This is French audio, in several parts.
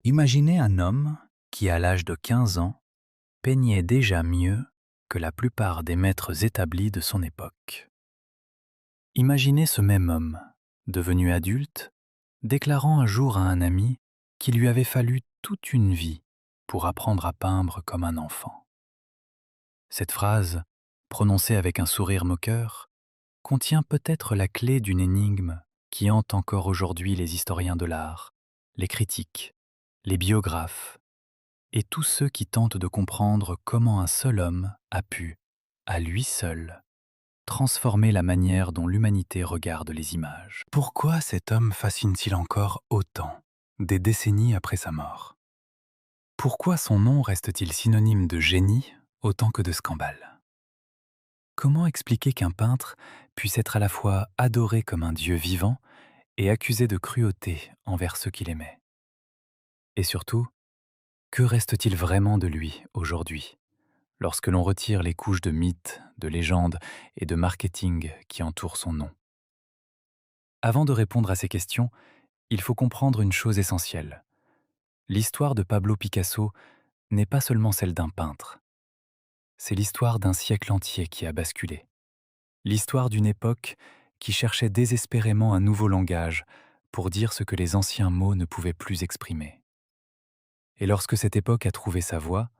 Imaginez un homme qui, à l'âge de 15 ans, peignait déjà mieux que la plupart des maîtres établis de son époque. Imaginez ce même homme, devenu adulte, déclarant un jour à un ami qu'il lui avait fallu toute une vie pour apprendre à peindre comme un enfant. Cette phrase, prononcée avec un sourire moqueur, contient peut-être la clé d'une énigme qui hante encore aujourd'hui les historiens de l'art, les critiques, les biographes et tous ceux qui tentent de comprendre comment un seul homme a pu, à lui seul, transformer la manière dont l'humanité regarde les images. Pourquoi cet homme fascine-t-il encore autant, des décennies après sa mort? Pourquoi son nom reste-t-il synonyme de génie autant que de scandale? Comment expliquer qu'un peintre puisse être à la fois adoré comme un dieu vivant et accusé de cruauté envers ceux qu'il aimait? Et surtout, que reste-t-il vraiment de lui aujourd'hui, lorsque l'on retire les couches de mythes, de légendes et de marketing qui entourent son nom? Avant de répondre à ces questions, il faut comprendre une chose essentielle. L'histoire de Pablo Picasso n'est pas seulement celle d'un peintre, c'est l'histoire d'un siècle entier qui a basculé. L'histoire d'une époque qui cherchait désespérément un nouveau langage pour dire ce que les anciens mots ne pouvaient plus exprimer. Et lorsque cette époque a trouvé sa voie,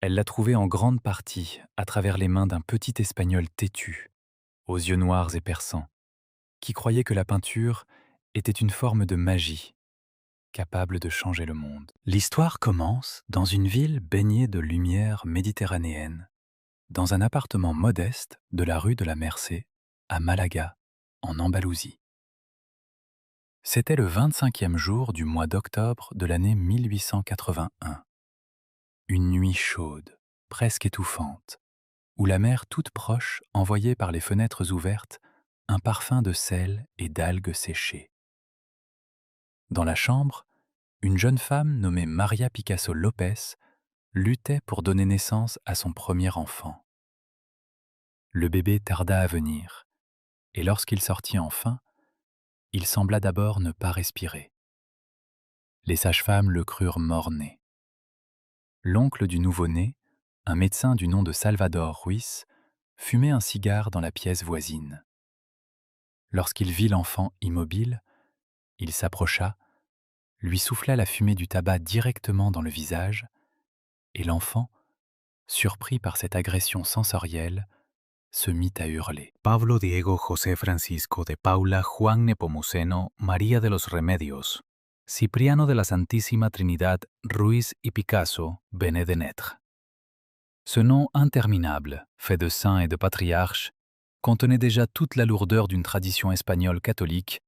elle l'a trouvée en grande partie à travers les mains d'un petit Espagnol têtu, aux yeux noirs et perçants, qui croyait que la peinture était une forme de magie, capable de changer le monde. L'histoire commence dans une ville baignée de lumière méditerranéenne, dans un appartement modeste de la rue de la Merced, à Malaga, en Andalousie. C'était le 25e jour du mois d'octobre de l'année 1881. Une nuit chaude, presque étouffante, où la mer toute proche envoyait par les fenêtres ouvertes un parfum de sel et d'algues séchées. Dans la chambre, une jeune femme nommée Maria Picasso Lopez luttait pour donner naissance à son premier enfant. Le bébé tarda à venir, et lorsqu'il sortit enfin, il sembla d'abord ne pas respirer. Les sages-femmes le crurent mort-né. L'oncle du nouveau-né, un médecin du nom de Salvador Ruiz, fumait un cigare dans la pièce voisine. Lorsqu'il vit l'enfant immobile, il s'approcha, lui souffla la fumée du tabac directement dans le visage, et l'enfant, surpris par cette agression sensorielle, se mit à hurler. Pablo Diego José Francisco de Paula Juan Nepomuceno María de los Remedios, Cipriano de la Santísima Trinidad Ruiz y Picasso venait de naître. Ce nom interminable, fait de saints et de patriarches, contenait déjà toute la lourdeur d'une tradition espagnole catholique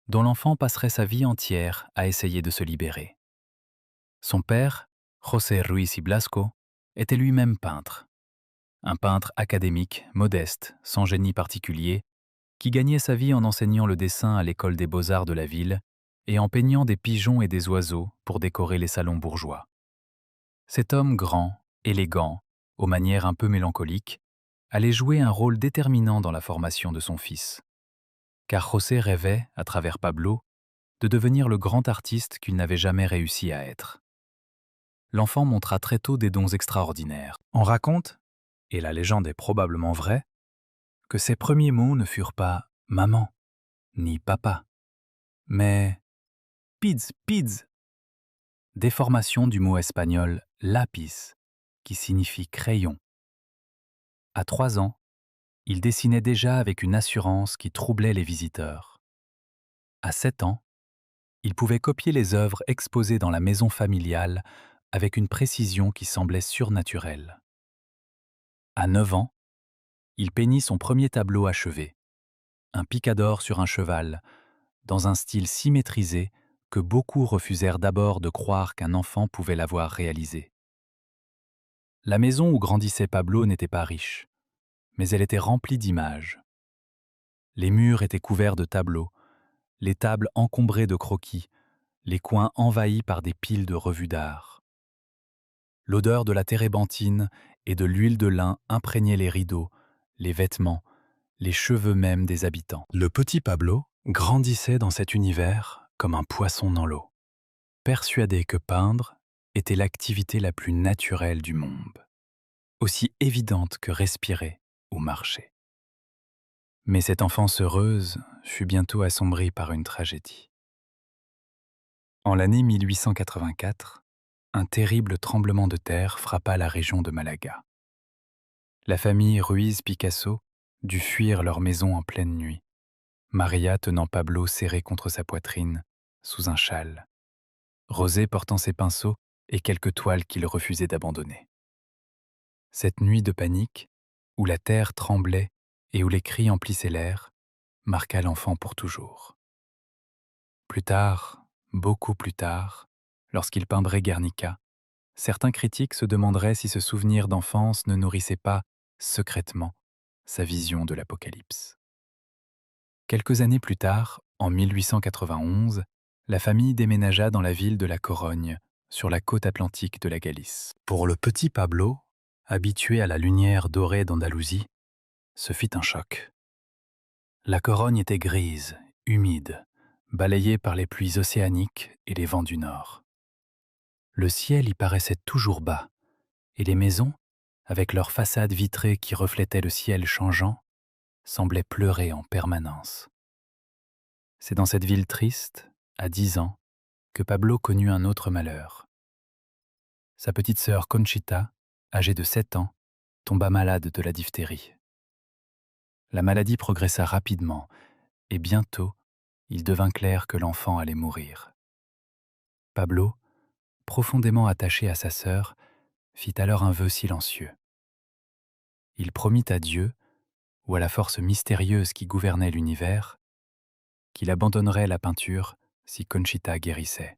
dont l'enfant passerait sa vie entière à essayer de se libérer. Son père, José Ruiz y Blasco, était lui-même peintre. Un peintre académique, modeste, sans génie particulier, qui gagnait sa vie en enseignant le dessin à l'école des beaux-arts de la ville et en peignant des pigeons et des oiseaux pour décorer les salons bourgeois. Cet homme grand, élégant, aux manières un peu mélancoliques, allait jouer un rôle déterminant dans la formation de son fils. Car José rêvait, à travers Pablo, de devenir le grand artiste qu'il n'avait jamais réussi à être. L'enfant montra très tôt des dons extraordinaires. On raconte, et la légende est probablement vraie, que ses premiers mots ne furent pas « maman » ni « papa », mais « pids, pids », déformation du mot espagnol « lapis », qui signifie « crayon ». À 3 ans, il dessinait déjà avec une assurance qui troublait les visiteurs. À 7 ans, il pouvait copier les œuvres exposées dans la maison familiale avec une précision qui semblait surnaturelle. À 9 ans, il peignit son premier tableau achevé, un picador sur un cheval, dans un style si maîtrisé que beaucoup refusèrent d'abord de croire qu'un enfant pouvait l'avoir réalisé. La maison où grandissait Pablo n'était pas riche, mais elle était remplie d'images. Les murs étaient couverts de tableaux, les tables encombrées de croquis, les coins envahis par des piles de revues d'art. L'odeur de la térébenthine et de l'huile de lin imprégnait les rideaux, les vêtements, les cheveux même des habitants. Le petit Pablo grandissait dans cet univers comme un poisson dans l'eau. persuadé que peindre était l'activité la plus naturelle du monde, aussi évidente que respirer ou marcher. Mais cette enfance heureuse fut bientôt assombrie par une tragédie. En l'année 1884, un terrible tremblement de terre frappa la région de Malaga. La famille Ruiz-Picasso dut fuir leur maison en pleine nuit, Maria tenant Pablo serré contre sa poitrine, sous un châle, José portant ses pinceaux et quelques toiles qu'il refusait d'abandonner. Cette nuit de panique, où la terre tremblait et où les cris emplissaient l'air, marqua l'enfant pour toujours. Plus tard, beaucoup plus tard, lorsqu'il peindrait Guernica, certains critiques se demanderaient si ce souvenir d'enfance ne nourrissait pas, secrètement, sa vision de l'Apocalypse. Quelques années plus tard, en 1891, la famille déménagea dans la ville de La Corogne, sur la côte atlantique de la Galice. Pour le petit Pablo, habitué à la lumière dorée d'Andalousie, ce fut un choc. La Corogne était grise, humide, balayée par les pluies océaniques et les vents du nord. Le ciel y paraissait toujours bas, et les maisons, avec leurs façades vitrées qui reflétaient le ciel changeant, semblaient pleurer en permanence. C'est dans cette ville triste, à 10 ans, que Pablo connut un autre malheur. Sa petite sœur Conchita, âgée de 7 ans, tomba malade de la diphtérie. La maladie progressa rapidement, et bientôt, il devint clair que l'enfant allait mourir. Pablo, profondément attaché à sa sœur, fit alors un vœu silencieux. Il promit à Dieu, ou à la force mystérieuse qui gouvernait l'univers, qu'il abandonnerait la peinture si Conchita guérissait.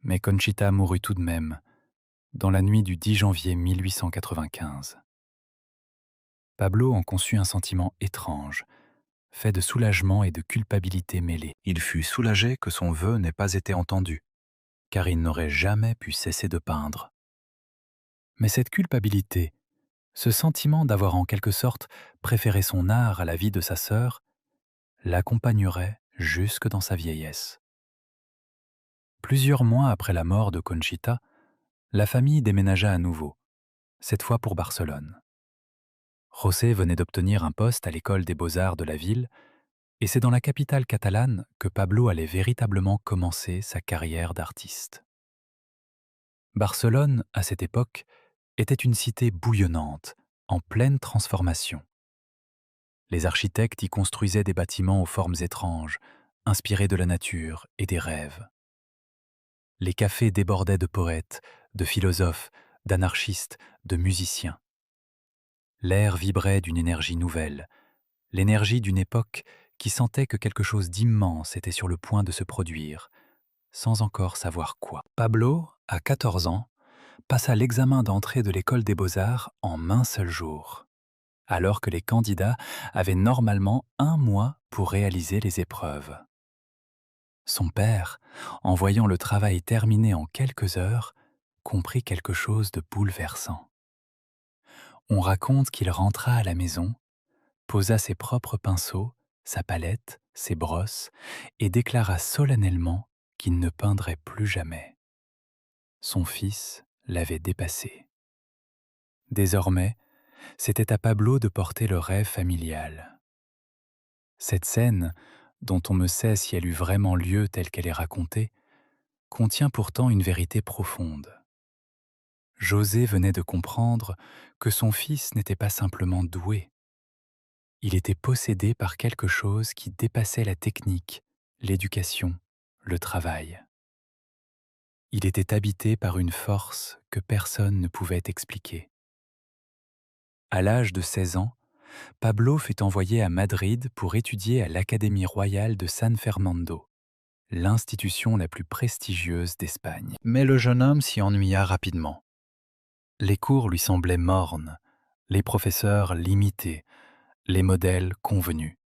Mais Conchita mourut tout de même, dans la nuit du 10 janvier 1895. Pablo en conçut un sentiment étrange, fait de soulagement et de culpabilité mêlés. Il fut soulagé que son vœu n'ait pas été entendu, car il n'aurait jamais pu cesser de peindre. Mais cette culpabilité, ce sentiment d'avoir en quelque sorte préféré son art à la vie de sa sœur, l'accompagnerait jusque dans sa vieillesse. Plusieurs mois après la mort de Conchita, la famille déménagea à nouveau, cette fois pour Barcelone. José venait d'obtenir un poste à l'école des beaux-arts de la ville, et c'est dans la capitale catalane que Pablo allait véritablement commencer sa carrière d'artiste. Barcelone, à cette époque, était une cité bouillonnante, en pleine transformation. Les architectes y construisaient des bâtiments aux formes étranges, inspirés de la nature et des rêves. Les cafés débordaient de poètes, de philosophes, d'anarchistes, de musiciens. L'air vibrait d'une énergie nouvelle, l'énergie d'une époque qui sentait que quelque chose d'immense était sur le point de se produire, sans encore savoir quoi. Pablo, à 14 ans, passa l'examen d'entrée de l'école des beaux-arts en un seul jour, alors que les candidats avaient normalement 1 mois pour réaliser les épreuves. Son père, en voyant le travail terminé en quelques heures, comprit quelque chose de bouleversant. On raconte qu'il rentra à la maison, posa ses propres pinceaux, sa palette, ses brosses, et déclara solennellement qu'il ne peindrait plus jamais. Son fils l'avait dépassé. Désormais, c'était à Pablo de porter le rêve familial. Cette scène, dont on ne sait si elle eut vraiment lieu telle qu'elle est racontée, contient pourtant une vérité profonde. José venait de comprendre que son fils n'était pas simplement doué. Il était possédé par quelque chose qui dépassait la technique, l'éducation, le travail. Il était habité par une force que personne ne pouvait expliquer. À l'âge de 16 ans, Pablo fut envoyé à Madrid pour étudier à l'Académie royale de San Fernando, l'institution la plus prestigieuse d'Espagne. Mais le jeune homme s'y ennuya rapidement. Les cours lui semblaient mornes, les professeurs limités, les modèles convenus.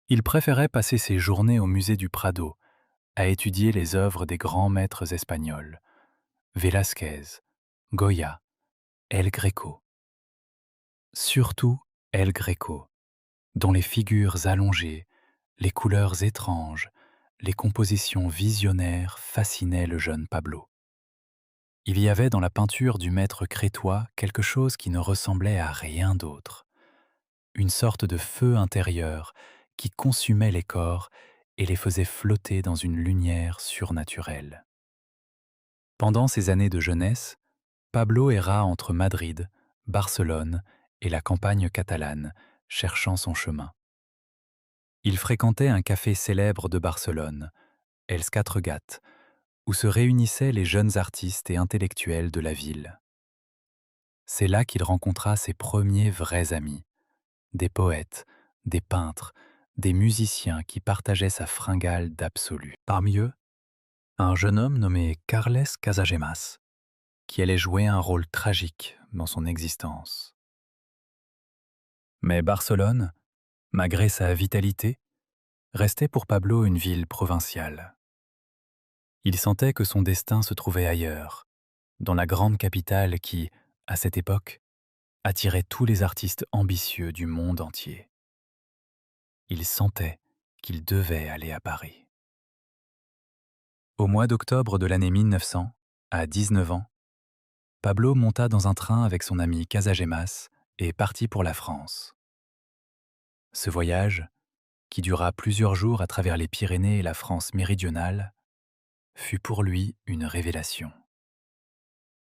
Il préférait passer ses journées au musée du Prado, à étudier les œuvres des grands maîtres espagnols, Velázquez, Goya, El Greco. Surtout El Greco, dont les figures allongées, les couleurs étranges, les compositions visionnaires fascinaient le jeune Pablo. Il y avait dans la peinture du maître crétois quelque chose qui ne ressemblait à rien d'autre, une sorte de feu intérieur qui consumait les corps et les faisait flotter dans une lumière surnaturelle. Pendant ses années de jeunesse, Pablo erra entre Madrid, Barcelone et la campagne catalane, cherchant son chemin. Il fréquentait un café célèbre de Barcelone, Els Quatre Gats, où se réunissaient les jeunes artistes et intellectuels de la ville. C'est là qu'il rencontra ses premiers vrais amis, des poètes, des peintres, des musiciens qui partageaient sa fringale d'absolu. Parmi eux, un jeune homme nommé Carles Casagemas, qui allait jouer un rôle tragique dans son existence. Mais Barcelone, malgré sa vitalité, restait pour Pablo une ville provinciale. Il sentait que son destin se trouvait ailleurs, dans la grande capitale qui, à cette époque, attirait tous les artistes ambitieux du monde entier. Il sentait qu'il devait aller à Paris. Au mois d'octobre de l'année 1900, à 19 ans, Pablo monta dans un train avec son ami Casagemas et partit pour la France. Ce voyage, qui dura plusieurs jours à travers les Pyrénées et la France méridionale, fut pour lui une révélation.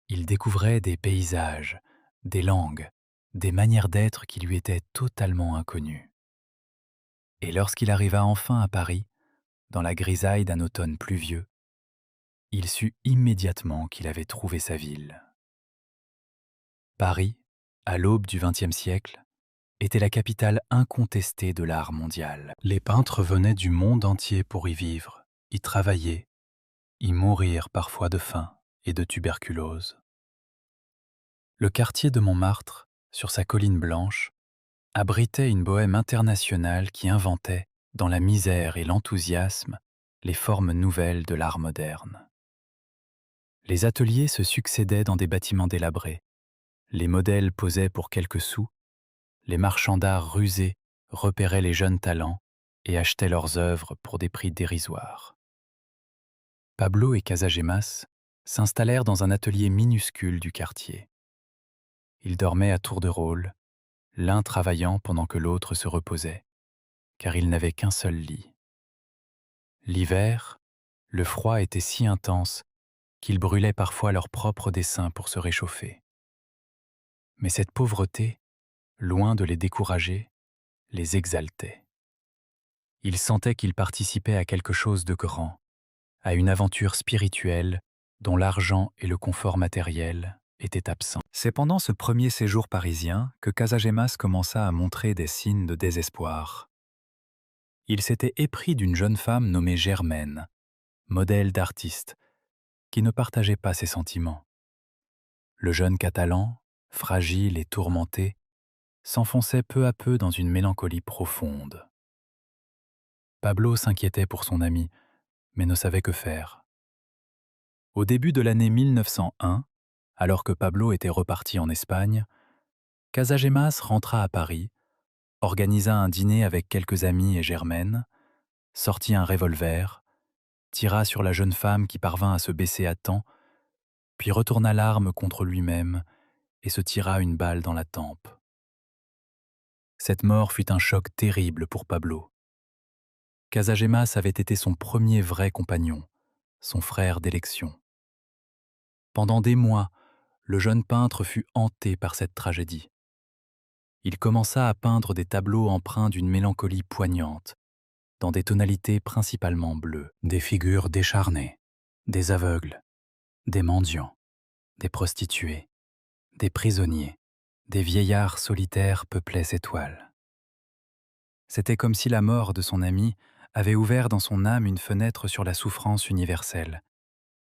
Il découvrait des paysages, des langues, des manières d'être qui lui étaient totalement inconnues. Et lorsqu'il arriva enfin à Paris, dans la grisaille d'un automne pluvieux, il sut immédiatement qu'il avait trouvé sa ville. Paris, à l'aube du XXe siècle, était la capitale incontestée de l'art mondial. Les peintres venaient du monde entier pour y vivre, y travailler, y mourir parfois de faim et de tuberculose. Le quartier de Montmartre, sur sa colline blanche, abritait une bohème internationale qui inventait, dans la misère et l'enthousiasme, les formes nouvelles de l'art moderne. Les ateliers se succédaient dans des bâtiments délabrés, les modèles posaient pour quelques sous, les marchands d'art rusés repéraient les jeunes talents et achetaient leurs œuvres pour des prix dérisoires. Pablo et Casagemas s'installèrent dans un atelier minuscule du quartier. Ils dormaient à tour de rôle, l'un travaillant pendant que l'autre se reposait, car ils n'avaient qu'un seul lit. L'hiver, le froid était si intense qu'ils brûlaient parfois leurs propres dessins pour se réchauffer. Mais cette pauvreté, loin de les décourager, les exaltait. Ils sentaient qu'ils participaient à quelque chose de grand, à une aventure spirituelle dont l'argent et le confort matériel étaient absents. C'est pendant ce premier séjour parisien que Casagemas commença à montrer des signes de désespoir. Il s'était épris d'une jeune femme nommée Germaine, modèle d'artiste, qui ne partageait pas ses sentiments. Le jeune Catalan, fragile et tourmenté, s'enfonçait peu à peu dans une mélancolie profonde. Pablo s'inquiétait pour son ami, mais ne savait que faire. Au début de l'année 1901, alors que Pablo était reparti en Espagne, Casagemas rentra à Paris, organisa un dîner avec quelques amis et Germaine, sortit un revolver, tira sur la jeune femme qui parvint à se baisser à temps, puis retourna l'arme contre lui-même et se tira une balle dans la tempe. Cette mort fut un choc terrible pour Pablo. Casagemas avait été son premier vrai compagnon, son frère d'élection. Pendant des mois, le jeune peintre fut hanté par cette tragédie. Il commença à peindre des tableaux empreints d'une mélancolie poignante, dans des tonalités principalement bleues, des figures décharnées, des aveugles, des mendiants, des prostituées, des prisonniers, des vieillards solitaires peuplaient ses toiles. C'était comme si la mort de son ami avait ouvert dans son âme une fenêtre sur la souffrance universelle,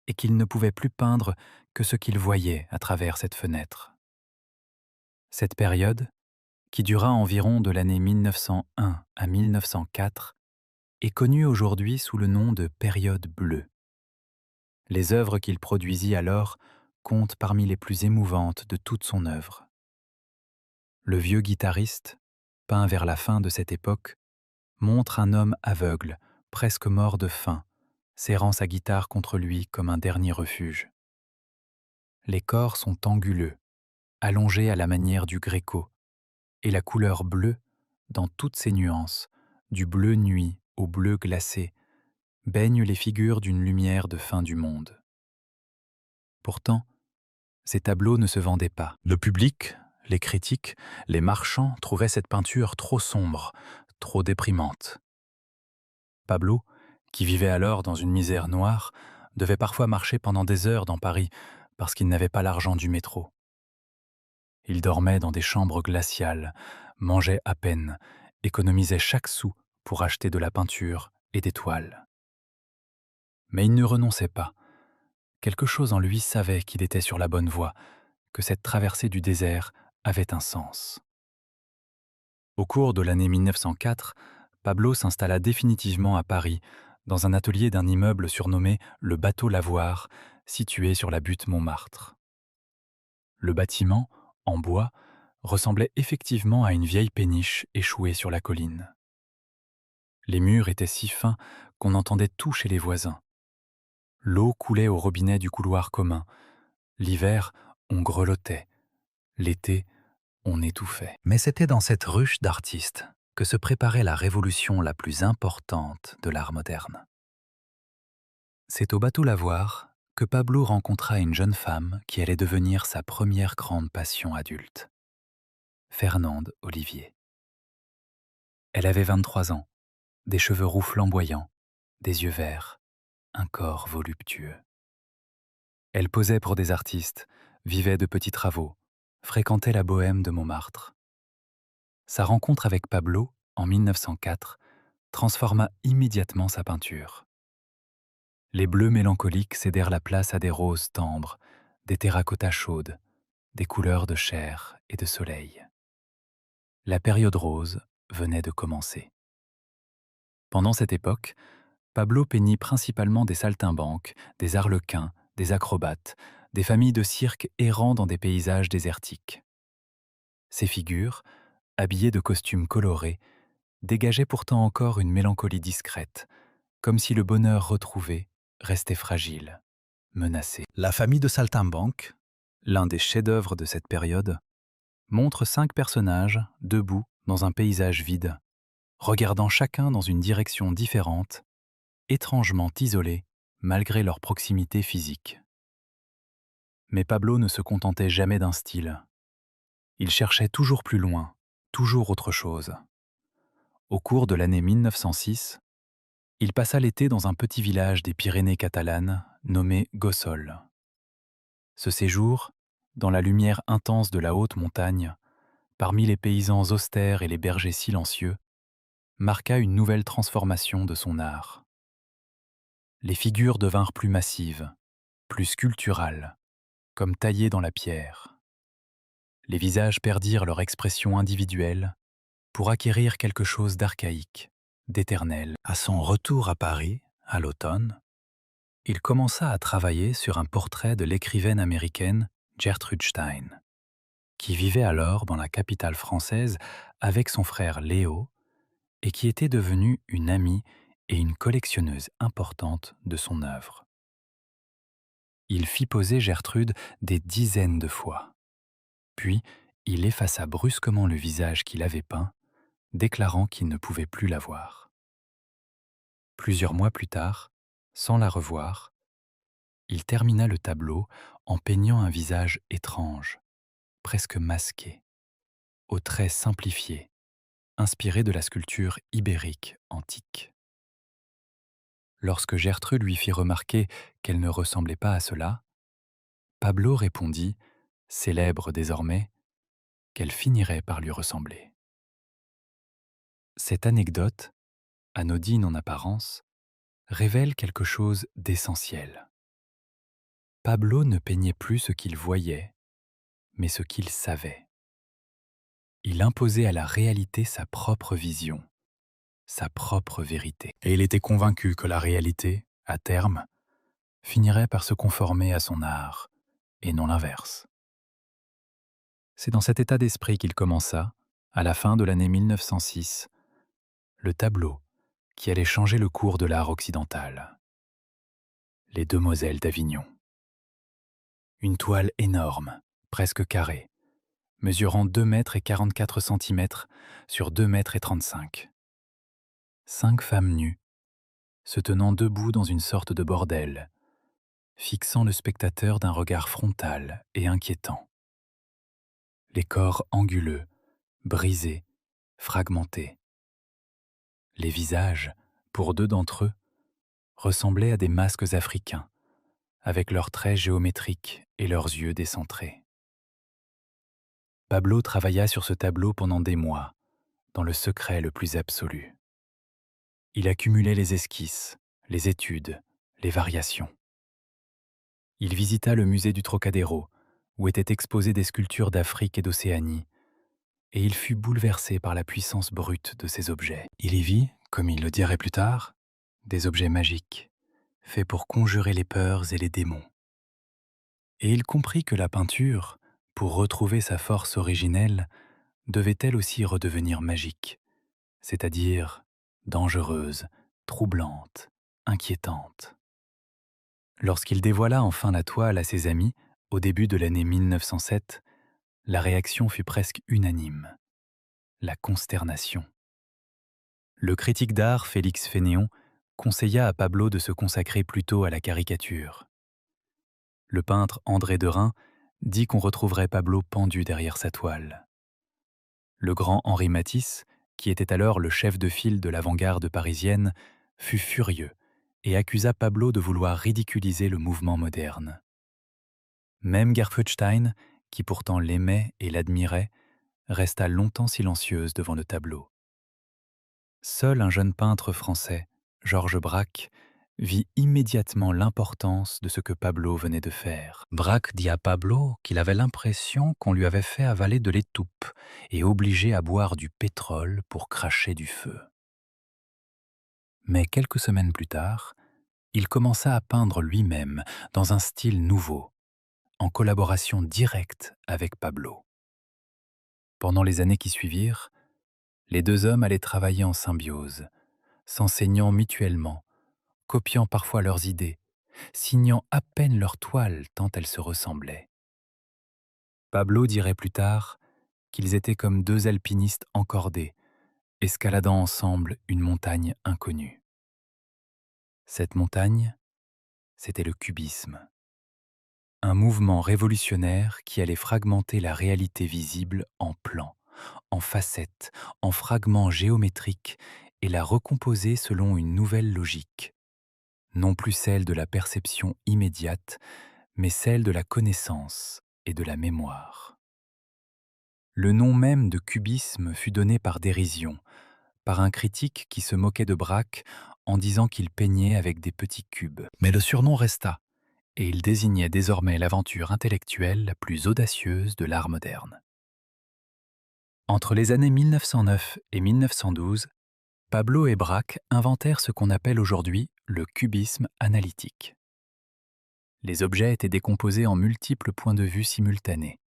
et qu'il ne pouvait plus peindre que ce qu'il voyait à travers cette fenêtre. Cette période, qui dura environ de l'année 1901 à 1904, est connue aujourd'hui sous le nom de période bleue. Les œuvres qu'il produisit alors comptent parmi les plus émouvantes de toute son œuvre. Le vieux guitariste, peint vers la fin de cette époque, montre un homme aveugle, presque mort de faim, serrant sa guitare contre lui comme un dernier refuge. Les corps sont anguleux, allongés à la manière du gréco, et la couleur bleue, dans toutes ses nuances, du bleu nuit au bleu glacé, baigne les figures d'une lumière de fin du monde. Pourtant, ces tableaux ne se vendaient pas. Le public, les critiques, les marchands trouvaient cette peinture trop sombre, trop déprimante. Pablo, qui vivait alors dans une misère noire, devait parfois marcher pendant des heures dans Paris parce qu'il n'avait pas l'argent du métro. Il dormait dans des chambres glaciales, mangeait à peine, économisait chaque sou pour acheter de la peinture et des toiles. Mais il ne renonçait pas. Quelque chose en lui savait qu'il était sur la bonne voie, que cette traversée du désert avait un sens. Au cours de l'année 1904, Pablo s'installa définitivement à Paris, dans un atelier d'un immeuble surnommé le Bateau Lavoir, situé sur la butte Montmartre. Le bâtiment, en bois, ressemblait effectivement à une vieille péniche échouée sur la colline. Les murs étaient si fins qu'on entendait tout chez les voisins. L'eau coulait au robinet du couloir commun. L'hiver, on grelottait. L'été, on étouffait. Mais c'était dans cette ruche d'artistes que se préparait la révolution la plus importante de l'art moderne. C'est au Bateau Lavoir que Pablo rencontra une jeune femme qui allait devenir sa première grande passion adulte, Fernande Olivier. Elle avait 23 ans, des cheveux roux flamboyants, des yeux verts, un corps voluptueux. Elle posait pour des artistes, vivait de petits travaux, fréquentait la bohème de Montmartre. Sa rencontre avec Pablo, en 1904, transforma immédiatement sa peinture. Les bleus mélancoliques cédèrent la place à des roses tendres, des terracottas chaudes, des couleurs de chair et de soleil. La période rose venait de commencer. Pendant cette époque, Pablo peignit principalement des saltimbanques, des arlequins, des acrobates, des familles de cirque errant dans des paysages désertiques. Ces figures, habillées de costumes colorés, dégageaient pourtant encore une mélancolie discrète, comme si le bonheur retrouvé restait fragile, menacé. La famille de saltimbanques, l'un des chefs-d'œuvre de cette période, montre 5 personnages debout dans un paysage vide, regardant chacun dans une direction différente, étrangement isolés malgré leur proximité physique. Mais Pablo ne se contentait jamais d'un style. Il cherchait toujours plus loin, toujours autre chose. Au cours de l'année 1906, il passa l'été dans un petit village des Pyrénées catalanes nommé Gossol. Ce séjour, dans la lumière intense de la haute montagne, parmi les paysans austères et les bergers silencieux, marqua une nouvelle transformation de son art. Les figures devinrent plus massives, plus sculpturales, comme taillées dans la pierre. Les visages perdirent leur expression individuelle pour acquérir quelque chose d'archaïque, d'éternel. À son retour à Paris, à l'automne, il commença à travailler sur un portrait de l'écrivaine américaine Gertrude Stein, qui vivait alors dans la capitale française avec son frère Léo et qui était devenue une amie et une collectionneuse importante de son œuvre. Il fit poser Gertrude des dizaines de fois. Puis, il effaça brusquement le visage qu'il avait peint, déclarant qu'il ne pouvait plus la voir. Plusieurs mois plus tard, sans la revoir, il termina le tableau en peignant un visage étrange, presque masqué, aux traits simplifiés, inspiré de la sculpture ibérique antique. Lorsque Gertrude lui fit remarquer qu'elle ne ressemblait pas à cela, Pablo répondit, célèbre désormais, qu'elle finirait par lui ressembler. Cette anecdote, anodine en apparence, révèle quelque chose d'essentiel. Pablo ne peignait plus ce qu'il voyait, mais ce qu'il savait. Il imposait à la réalité sa propre vision, sa propre vérité. Et il était convaincu que la réalité, à terme, finirait par se conformer à son art, et non l'inverse. C'est dans cet état d'esprit qu'il commença, à la fin de l'année 1906, le tableau qui allait changer le cours de l'art occidental. Les Demoiselles d'Avignon. Une toile énorme, presque carrée, mesurant 2 mètres et 44 centimètres sur 2 mètres et 35. 5 femmes nues, se tenant debout dans une sorte de bordel, fixant le spectateur d'un regard frontal et inquiétant. Les corps anguleux, brisés, fragmentés. Les visages, pour 2 d'entre eux, ressemblaient à des masques africains, avec leurs traits géométriques et leurs yeux décentrés. Pablo travailla sur ce tableau pendant des mois, dans le secret le plus absolu. Il accumulait les esquisses, les études, les variations. Il visita le musée du Trocadéro, où étaient exposées des sculptures d'Afrique et d'Océanie, et il fut bouleversé par la puissance brute de ces objets. Il y vit, comme il le dirait plus tard, des objets magiques, faits pour conjurer les peurs et les démons. Et il comprit que la peinture, pour retrouver sa force originelle, devait elle aussi redevenir magique, c'est-à-dire dangereuse, troublante, inquiétante. Lorsqu'il dévoila enfin la toile à ses amis, au début de l'année 1907, la réaction fut presque unanime. La consternation. Le critique d'art Félix Fénéon conseilla à Pablo de se consacrer plutôt à la caricature. Le peintre André Derain dit qu'on retrouverait Pablo pendu derrière sa toile. Le grand Henri Matisse, qui était alors le chef de file de l'avant-garde parisienne, fut furieux et accusa Pablo de vouloir ridiculiser le mouvement moderne. Même Gertrude, qui pourtant l'aimait et l'admirait, resta longtemps silencieuse devant le tableau. Seul un jeune peintre français, Georges Braque, vit immédiatement l'importance de ce que Pablo venait de faire. Braque dit à Pablo qu'il avait l'impression qu'on lui avait fait avaler de l'étoupe et obligé à boire du pétrole pour cracher du feu. Mais quelques semaines plus tard, il commença à peindre lui-même dans un style nouveau, en collaboration directe avec Pablo. Pendant les années qui suivirent, les 2 hommes allaient travailler en symbiose, s'enseignant mutuellement, copiant parfois leurs idées, signant à peine leurs toiles tant elles se ressemblaient. Pablo dirait plus tard qu'ils étaient comme 2 alpinistes encordés, escaladant ensemble une montagne inconnue. Cette montagne, c'était le cubisme. Un mouvement révolutionnaire qui allait fragmenter la réalité visible en plans, en facettes, en fragments géométriques et la recomposer selon une nouvelle logique, non plus celle de la perception immédiate, mais celle de la connaissance et de la mémoire. Le nom même de cubisme fut donné par dérision, par un critique qui se moquait de Braque en disant qu'il peignait avec des petits cubes. Mais le surnom resta, et il désignait désormais l'aventure intellectuelle la plus audacieuse de l'art moderne. Entre les années 1909 et 1912, Pablo et Braque inventèrent ce qu'on appelle aujourd'hui le cubisme analytique. Les objets étaient décomposés en multiples points de vue simultanés.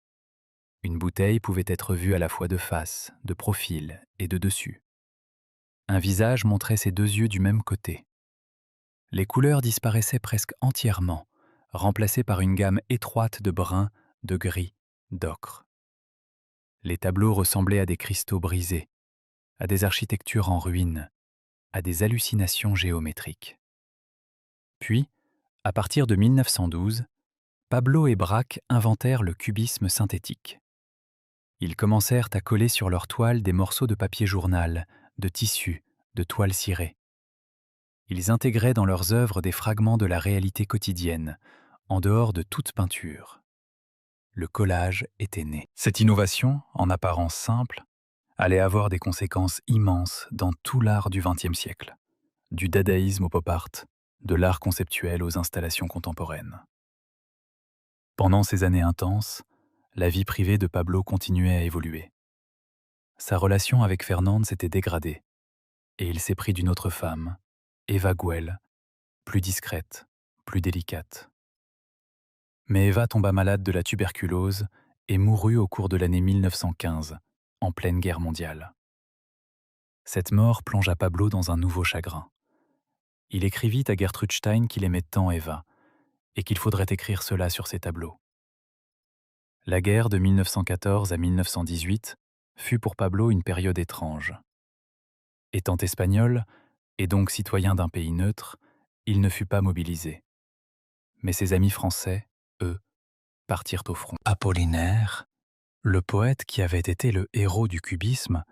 Une bouteille pouvait être vue à la fois de face, de profil et de dessus. Un visage montrait ses 2 yeux du même côté. Les couleurs disparaissaient presque entièrement, remplacées par une gamme étroite de brun, de gris, d'ocre. Les tableaux ressemblaient à des cristaux brisés, à des architectures en ruine, à des hallucinations géométriques. Puis, à partir de 1912, Pablo et Braque inventèrent le cubisme synthétique. Ils commencèrent à coller sur leurs toiles des morceaux de papier journal, de tissu, de toile cirée. Ils intégraient dans leurs œuvres des fragments de la réalité quotidienne, en dehors de toute peinture. Le collage était né. Cette innovation, en apparence simple, allait avoir des conséquences immenses dans tout l'art du XXe siècle, du dadaïsme au pop art, de l'art conceptuel aux installations contemporaines. Pendant ces années intenses, la vie privée de Pablo continuait à évoluer. Sa relation avec Fernande s'était dégradée, et il s'est pris d'une autre femme, Eva Guel, plus discrète, plus délicate. Mais Eva tomba malade de la tuberculose et mourut au cours de l'année 1915, en pleine guerre mondiale. Cette mort plongea Pablo dans un nouveau chagrin. Il écrivit à Gertrude Stein qu'il aimait tant Eva, et qu'il faudrait écrire cela sur ses tableaux. La guerre de 1914 à 1918 fut pour Pablo une période étrange. Étant espagnol, et donc citoyen d'un pays neutre, il ne fut pas mobilisé. Mais ses amis français, eux, partirent au front. Apollinaire, le poète qui avait été le héros du cubisme,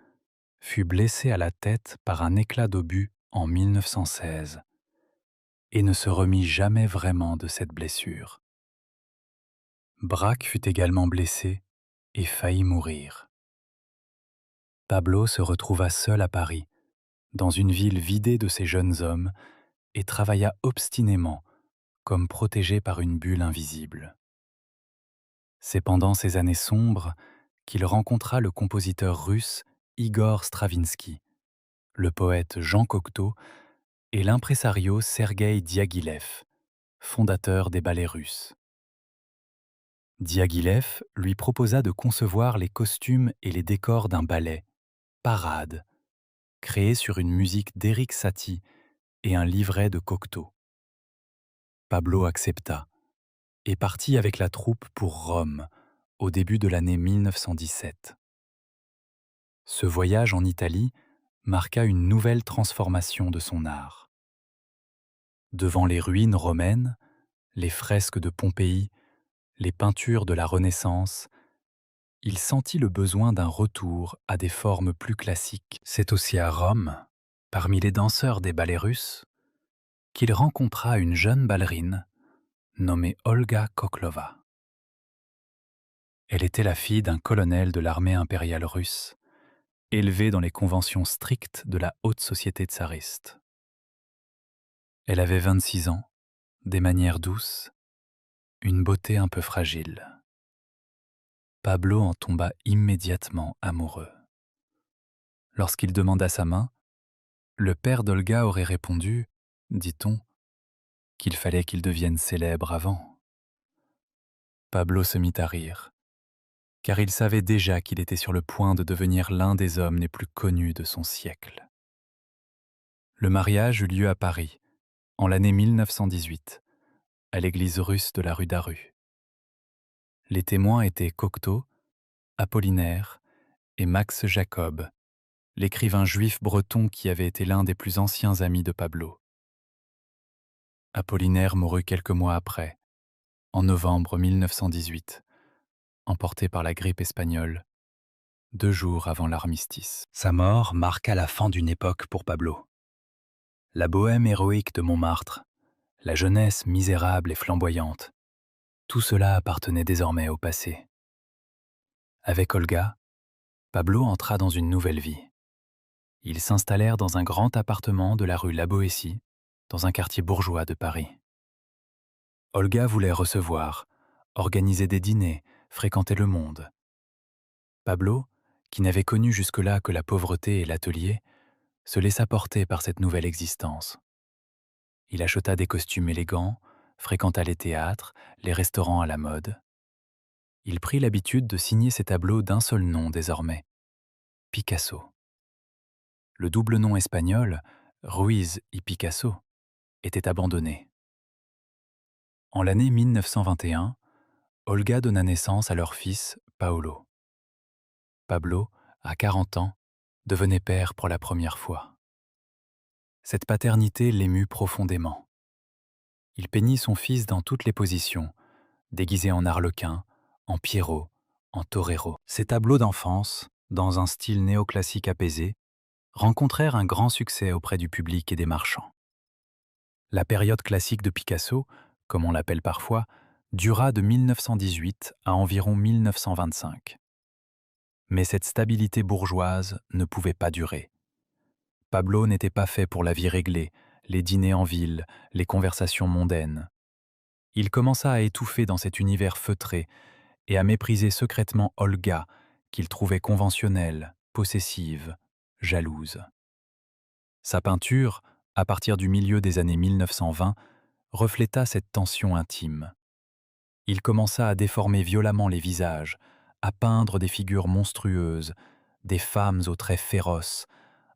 fut blessé à la tête par un éclat d'obus en 1916 et ne se remit jamais vraiment de cette blessure. Braque fut également blessé et faillit mourir. Pablo se retrouva seul à Paris, dans une ville vidée de ses jeunes hommes, et travailla obstinément, comme protégé par une bulle invisible. C'est pendant ces années sombres qu'il rencontra le compositeur russe Igor Stravinsky, le poète Jean Cocteau et l'impresario Sergueï Diaghilev, fondateur des ballets russes. Diaghilev lui proposa de concevoir les costumes et les décors d'un ballet, Parade, créé sur une musique d'Éric Satie et un livret de Cocteau. Pablo accepta et partit avec la troupe pour Rome au début de l'année 1917. Ce voyage en Italie marqua une nouvelle transformation de son art. Devant les ruines romaines, les fresques de Pompéi, les peintures de la Renaissance, il sentit le besoin d'un retour à des formes plus classiques. C'est aussi à Rome, parmi les danseurs des ballets russes, qu'il rencontra une jeune ballerine nommée Olga Koklova. Elle était la fille d'un colonel de l'armée impériale russe, élevée dans les conventions strictes de la haute société tsariste. Elle avait 26 ans, des manières douces, une beauté un peu fragile. Pablo en tomba immédiatement amoureux. Lorsqu'il demanda sa main, le père d'Olga aurait répondu, dit-on, qu'il fallait qu'il devienne célèbre avant. Pablo se mit à rire, car il savait déjà qu'il était sur le point de devenir l'un des hommes les plus connus de son siècle. Le mariage eut lieu à Paris, en l'année 1918, à l'église russe de la rue Daru. Les témoins étaient Cocteau, Apollinaire et Max Jacob, l'écrivain juif breton qui avait été l'un des plus anciens amis de Pablo. Apollinaire mourut quelques mois après, en novembre 1918, emporté par la grippe espagnole, 2 jours avant l'armistice. Sa mort marqua la fin d'une époque pour Pablo. La bohème héroïque de Montmartre, la jeunesse misérable et flamboyante, tout cela appartenait désormais au passé. Avec Olga, Pablo entra dans une nouvelle vie. Ils s'installèrent dans un grand appartement de la rue La Boétie, dans un quartier bourgeois de Paris. Olga voulait recevoir, organiser des dîners, fréquenter le monde. Pablo, qui n'avait connu jusque-là que la pauvreté et l'atelier, se laissa porter par cette nouvelle existence. Il acheta des costumes élégants, fréquenta les théâtres, les restaurants à la mode. Il prit l'habitude de signer ses tableaux d'un seul nom désormais, Picasso. Le double nom espagnol, Ruiz y Picasso, était abandonné. En l'année 1921, Olga donna naissance à leur fils, Paolo. Pablo, à 40 ans, devenait père pour la première fois. Cette paternité l'émut profondément. Il peignit son fils dans toutes les positions, déguisé en arlequin, en Pierrot, en torero. Ces tableaux d'enfance, dans un style néoclassique apaisé, rencontrèrent un grand succès auprès du public et des marchands. La période classique de Picasso, comme on l'appelle parfois, dura de 1918 à environ 1925. Mais cette stabilité bourgeoise ne pouvait pas durer. Pablo n'était pas fait pour la vie réglée, les dîners en ville, les conversations mondaines. Il commença à étouffer dans cet univers feutré et à mépriser secrètement Olga, qu'il trouvait conventionnelle, possessive, jalouse. Sa peinture, à partir du milieu des années 1920, refléta cette tension intime. Il commença à déformer violemment les visages, à peindre des figures monstrueuses, des femmes aux traits féroces,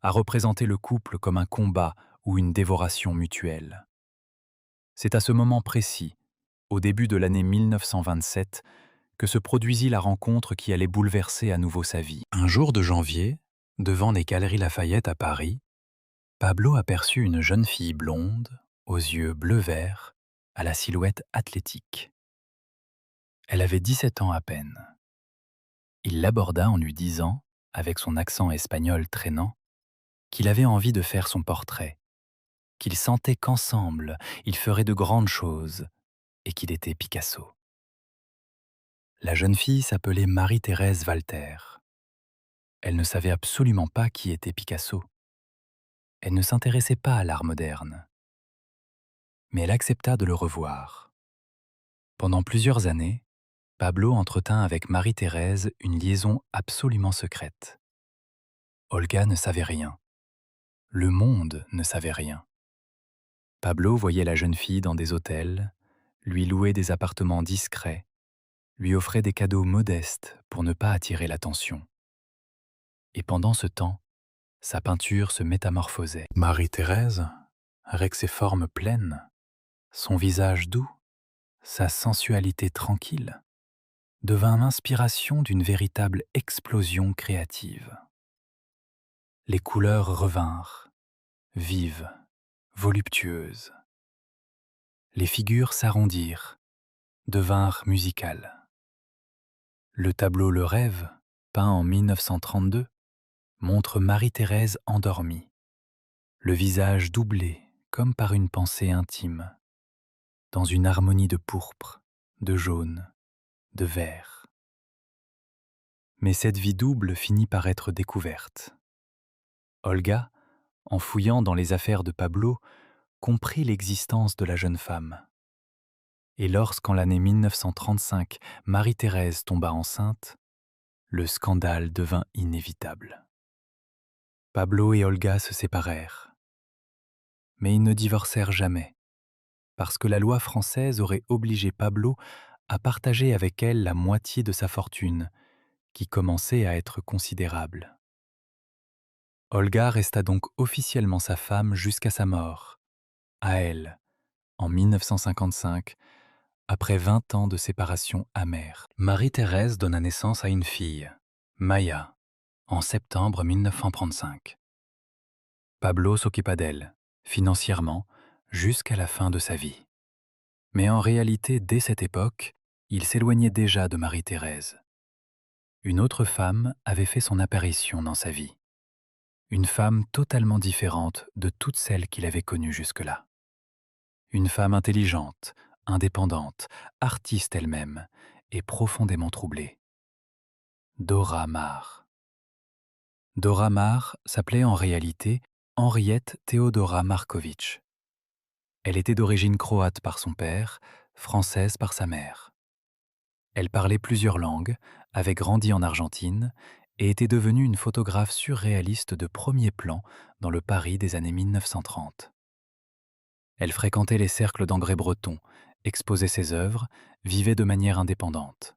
à représenter le couple comme un combat ou une dévoration mutuelle. C'est à ce moment précis, au début de l'année 1927, que se produisit la rencontre qui allait bouleverser à nouveau sa vie. Un jour de janvier, devant les Galeries Lafayette à Paris, Pablo aperçut une jeune fille blonde, aux yeux bleu-vert, à la silhouette athlétique. Elle avait 17 ans à peine. Il l'aborda en lui disant, avec son accent espagnol traînant, qu'il avait envie de faire son portrait, qu'il sentait qu'ensemble, ils feraient de grandes choses et qu'il était Picasso. La jeune fille s'appelait Marie-Thérèse Walter. Elle ne savait absolument pas qui était Picasso. Elle ne s'intéressait pas à l'art moderne. Mais elle accepta de le revoir. Pendant plusieurs années, Pablo entretint avec Marie-Thérèse une liaison absolument secrète. Olga ne savait rien. Le monde ne savait rien. Pablo voyait la jeune fille dans des hôtels, lui louait des appartements discrets, lui offrait des cadeaux modestes pour ne pas attirer l'attention. Et pendant ce temps, sa peinture se métamorphosait. Marie-Thérèse, avec ses formes pleines, son visage doux, sa sensualité tranquille, devint l'inspiration d'une véritable explosion créative. Les couleurs revinrent, vives, voluptueuses. Les figures s'arrondirent, devinrent musicales. Le tableau Le Rêve, peint en 1932, montre Marie-Thérèse endormie, le visage doublé comme par une pensée intime, dans une harmonie de pourpre, de jaune, de vert. Mais cette vie double finit par être découverte. Olga, en fouillant dans les affaires de Pablo, comprit l'existence de la jeune femme. Et lorsqu'en l'année 1935, Marie-Thérèse tomba enceinte, le scandale devint inévitable. Pablo et Olga se séparèrent. Mais ils ne divorcèrent jamais, parce que la loi française aurait obligé Pablo à partager avec elle la moitié de sa fortune, qui commençait à être considérable. Olga resta donc officiellement sa femme jusqu'à sa mort, à elle, en 1955, après 20 ans de séparation amère. Marie-Thérèse donna naissance à une fille, Maya, en septembre 1935. Pablo s'occupa d'elle, financièrement, jusqu'à la fin de sa vie. Mais en réalité, dès cette époque, il s'éloignait déjà de Marie-Thérèse. Une autre femme avait fait son apparition dans sa vie. Une femme totalement différente de toutes celles qu'il avait connues jusque-là. Une femme intelligente, indépendante, artiste elle-même, et profondément troublée. Dora Maar. Dora Maar s'appelait en réalité Henriette Theodora Markovitch. Elle était d'origine croate par son père, française par sa mère. Elle parlait plusieurs langues, avait grandi en Argentine et était devenue une photographe surréaliste de premier plan dans le Paris des années 1930. Elle fréquentait les cercles d'André Breton, exposait ses œuvres, vivait de manière indépendante.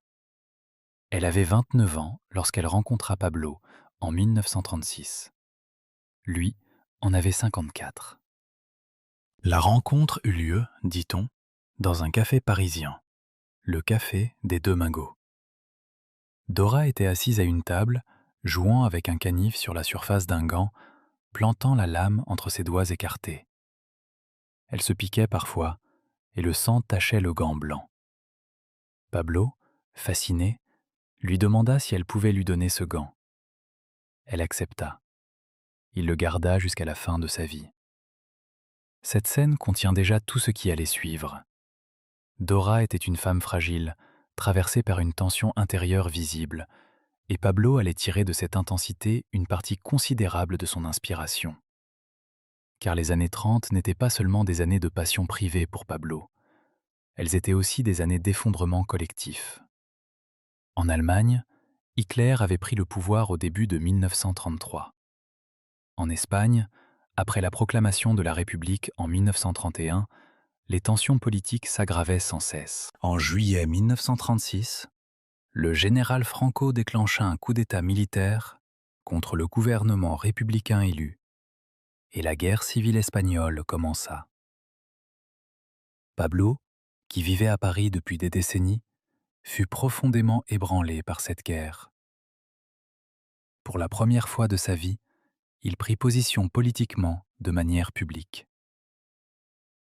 Elle avait 29 ans lorsqu'elle rencontra Pablo en 1936. Lui en avait 54. La rencontre eut lieu, dit-on, dans un café parisien, le café des Deux Magots. Dora était assise à une table, jouant avec un canif sur la surface d'un gant, plantant la lame entre ses doigts écartés. Elle se piquait parfois, et le sang tachait le gant blanc. Pablo, fasciné, lui demanda si elle pouvait lui donner ce gant. Elle accepta. Il le garda jusqu'à la fin de sa vie. Cette scène contient déjà tout ce qui allait suivre. Dora était une femme fragile, traversée par une tension intérieure visible, et Pablo allait tirer de cette intensité une partie considérable de son inspiration. Car les années 30 n'étaient pas seulement des années de passion privée pour Pablo, elles étaient aussi des années d'effondrement collectif. En Allemagne, Hitler avait pris le pouvoir au début de 1933. En Espagne, après la proclamation de la République en 1931, les tensions politiques s'aggravaient sans cesse. En juillet 1936, le général Franco déclencha un coup d'État militaire contre le gouvernement républicain élu, et la guerre civile espagnole commença. Pablo, qui vivait à Paris depuis des décennies, fut profondément ébranlé par cette guerre. Pour la première fois de sa vie, il prit position politiquement de manière publique.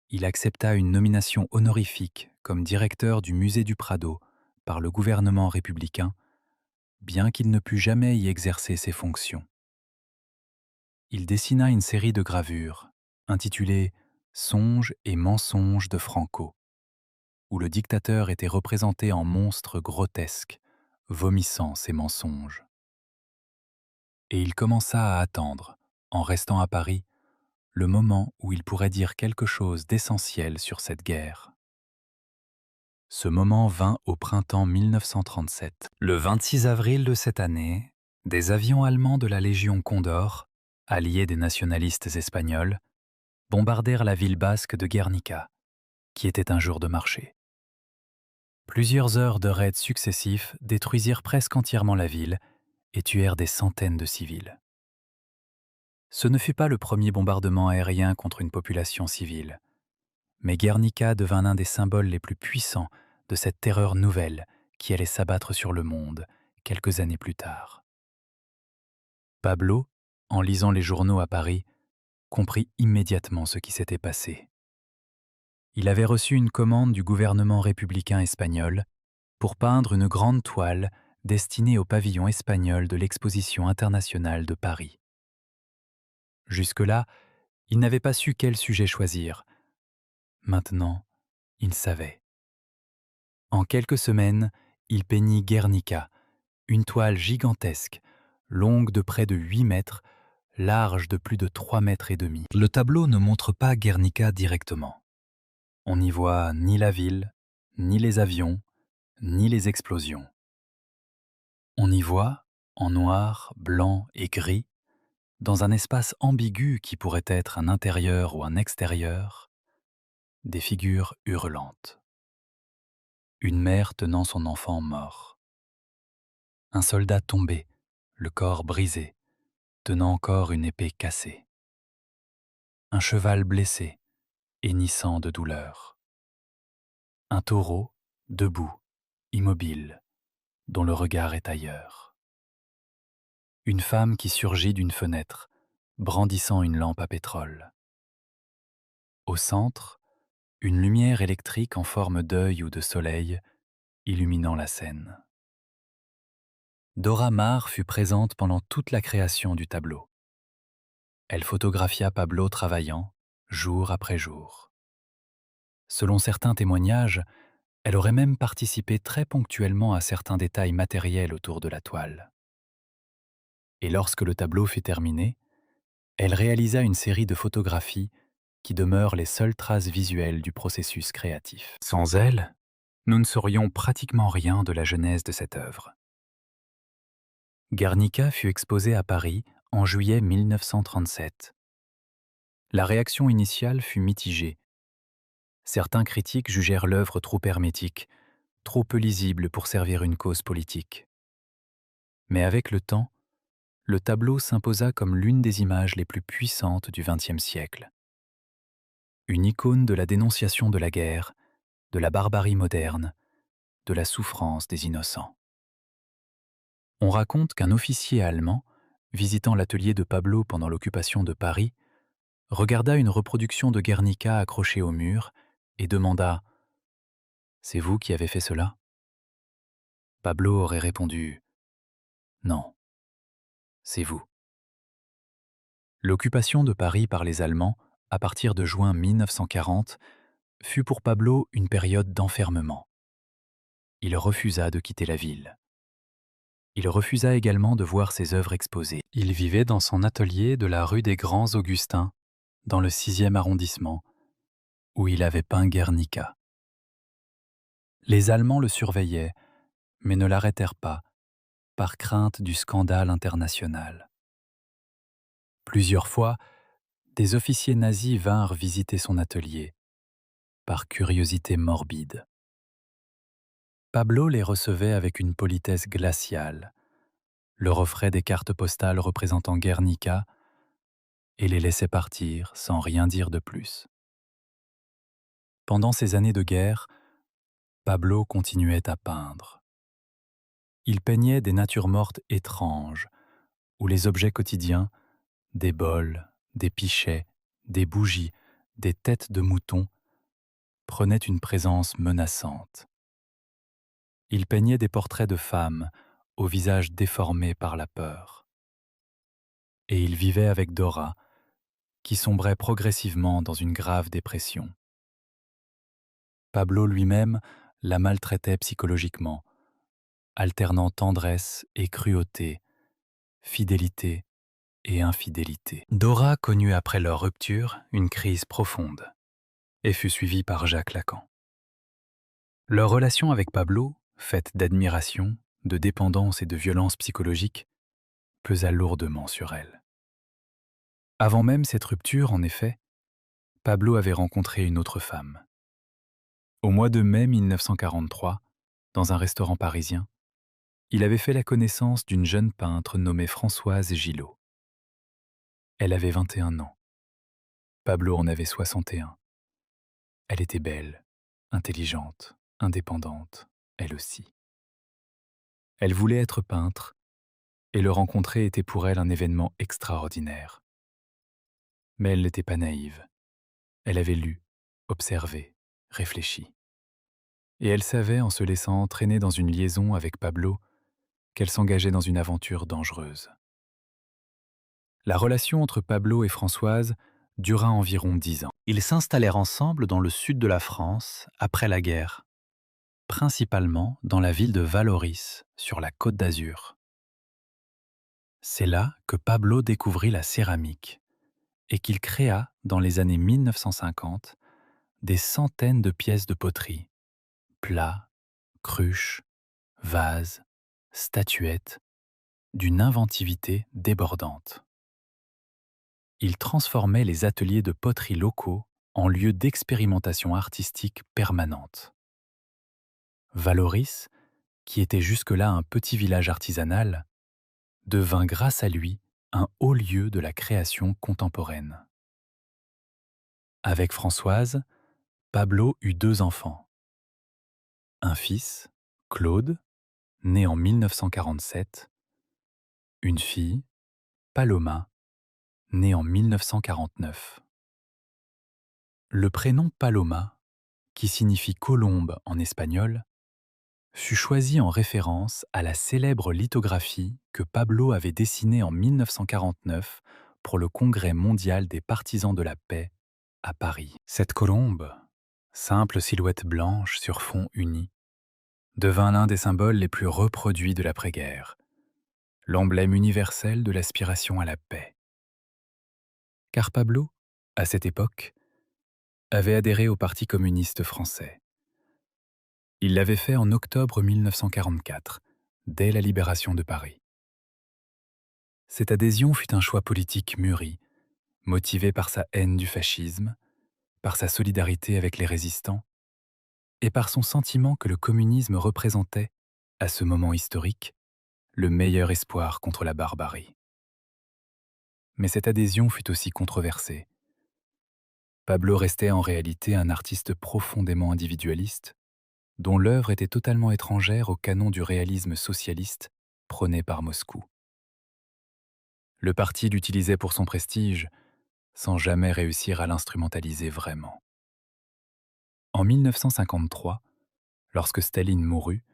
Il accepta une nomination honorifique comme directeur du musée du Prado par le gouvernement républicain, bien qu'il ne pût jamais y exercer ses fonctions. Il dessina une série de gravures, intitulées Songes et mensonges de Franco, où le dictateur était représenté en monstre grotesque, vomissant ses mensonges. Et il commença à attendre, en restant à Paris, le moment où il pourrait dire quelque chose d'essentiel sur cette guerre. Ce moment vint au printemps 1937. Le 26 avril de cette année, des avions allemands de la Légion Condor, alliés des nationalistes espagnols, bombardèrent la ville basque de Guernica, qui était un jour de marché. Plusieurs heures de raids successifs détruisirent presque entièrement la ville et tuèrent des centaines de civils. Ce ne fut pas le premier bombardement aérien contre une population civile, mais Guernica devint l'un des symboles les plus puissants de cette terreur nouvelle qui allait s'abattre sur le monde quelques années plus tard. Pablo, en lisant les journaux à Paris, comprit immédiatement ce qui s'était passé. Il avait reçu une commande du gouvernement républicain espagnol pour peindre une grande toile destinée au pavillon espagnol de l'Exposition internationale de Paris. Jusque-là, il n'avait pas su quel sujet choisir. Maintenant, il savait. En quelques semaines, il peignit Guernica, une toile gigantesque, longue de près de 8 mètres, large de plus de 3 mètres et demi. Le tableau ne montre pas Guernica directement. On n'y voit ni la ville, ni les avions, ni les explosions. On y voit, en noir, blanc et gris, dans un espace ambigu qui pourrait être un intérieur ou un extérieur, des figures hurlantes. Une mère tenant son enfant mort. Un soldat tombé, le corps brisé, tenant encore une épée cassée. Un cheval blessé, hennissant de douleur. Un taureau, debout, immobile, dont le regard est ailleurs. Une femme qui surgit d'une fenêtre, brandissant une lampe à pétrole. Au centre, une lumière électrique en forme d'œil ou de soleil, illuminant la scène. Dora Maar fut présente pendant toute la création du tableau. Elle photographia Pablo travaillant, jour après jour. Selon certains témoignages, elle aurait même participé très ponctuellement à certains détails matériels autour de la toile. Et lorsque le tableau fut terminé, elle réalisa une série de photographies qui demeurent les seules traces visuelles du processus créatif. Sans elle, nous ne saurions pratiquement rien de la genèse de cette œuvre. Guernica fut exposé à Paris en juillet 1937. La réaction initiale fut mitigée. Certains critiques jugèrent l'œuvre trop hermétique, trop peu lisible pour servir une cause politique. Mais avec le temps, le tableau s'imposa comme l'une des images les plus puissantes du XXe siècle. Une icône de la dénonciation de la guerre, de la barbarie moderne, de la souffrance des innocents. On raconte qu'un officier allemand, visitant l'atelier de Pablo pendant l'occupation de Paris, regarda une reproduction de Guernica accrochée au mur et demanda « C'est vous qui avez fait cela ?» Pablo aurait répondu « Non, c'est vous. » L'occupation de Paris par les Allemands, à partir de juin 1940, fut pour Pablo une période d'enfermement. Il refusa de quitter la ville. Il refusa également de voir ses œuvres exposées. Il vivait dans son atelier de la rue des Grands Augustins, dans le 6e arrondissement, où il avait peint Guernica. Les Allemands le surveillaient, mais ne l'arrêtèrent pas, par crainte du scandale international. Plusieurs fois, des officiers nazis vinrent visiter son atelier, par curiosité morbide. Pablo les recevait avec une politesse glaciale, leur offrait des cartes postales représentant Guernica et les laissait partir sans rien dire de plus. Pendant ces années de guerre, Pablo continuait à peindre. Il peignait des natures mortes étranges, où les objets quotidiens, des bols, des pichets, des bougies, des têtes de moutons, prenaient une présence menaçante. Il peignait des portraits de femmes, au visage déformé par la peur. Et il vivait avec Dora, qui sombrait progressivement dans une grave dépression. Pablo lui-même la maltraitait psychologiquement, alternant tendresse et cruauté, fidélité et infidélité. Dora connut après leur rupture une crise profonde et fut suivie par Jacques Lacan. Leur relation avec Pablo, faite d'admiration, de dépendance et de violence psychologique, pesa lourdement sur elle. Avant même cette rupture, en effet, Pablo avait rencontré une autre femme. Au mois de mai 1943, dans un restaurant parisien, il avait fait la connaissance d'une jeune peintre nommée Françoise Gillot. Elle avait 21 ans. Pablo en avait 61. Elle était belle, intelligente, indépendante, elle aussi. Elle voulait être peintre, et le rencontrer était pour elle un événement extraordinaire. Mais elle n'était pas naïve. Elle avait lu, observé, réfléchi. Et elle savait, en se laissant entraîner dans une liaison avec Pablo, qu'elle s'engageait dans une aventure dangereuse. La relation entre Pablo et Françoise dura environ 10 ans. Ils s'installèrent ensemble dans le sud de la France après la guerre, principalement dans la ville de Vallauris, sur la Côte d'Azur. C'est là que Pablo découvrit la céramique et qu'il créa, dans les années 1950, des centaines de pièces de poterie, plats, cruches, vases, statuettes, d'une inventivité débordante. Il transformait les ateliers de poterie locaux en lieux d'expérimentation artistique permanente. Vallauris, qui était jusque-là un petit village artisanal, devint grâce à lui un haut lieu de la création contemporaine. Avec Françoise, Pablo eut 2 enfants. Un fils, Claude, né en 1947, une fille, Paloma, née en 1949. Le prénom Paloma, qui signifie colombe en espagnol, fut choisi en référence à la célèbre lithographie que Pablo avait dessinée en 1949 pour le Congrès mondial des partisans de la paix à Paris. Cette colombe, simple silhouette blanche sur fond uni, devint l'un des symboles les plus reproduits de l'après-guerre, l'emblème universel de l'aspiration à la paix. Car Pablo, à cette époque, avait adhéré au Parti communiste français. Il l'avait fait en octobre 1944, dès la libération de Paris. Cette adhésion fut un choix politique mûri, motivé par sa haine du fascisme, par sa solidarité avec les résistants et par son sentiment que le communisme représentait, à ce moment historique, le meilleur espoir contre la barbarie. Mais cette adhésion fut aussi controversée. Pablo restait en réalité un artiste profondément individualiste, dont l'œuvre était totalement étrangère au canon du réalisme socialiste prôné par Moscou. Le parti l'utilisait pour son prestige, sans jamais réussir à l'instrumentaliser vraiment. En 1953, lorsque Staline mourut,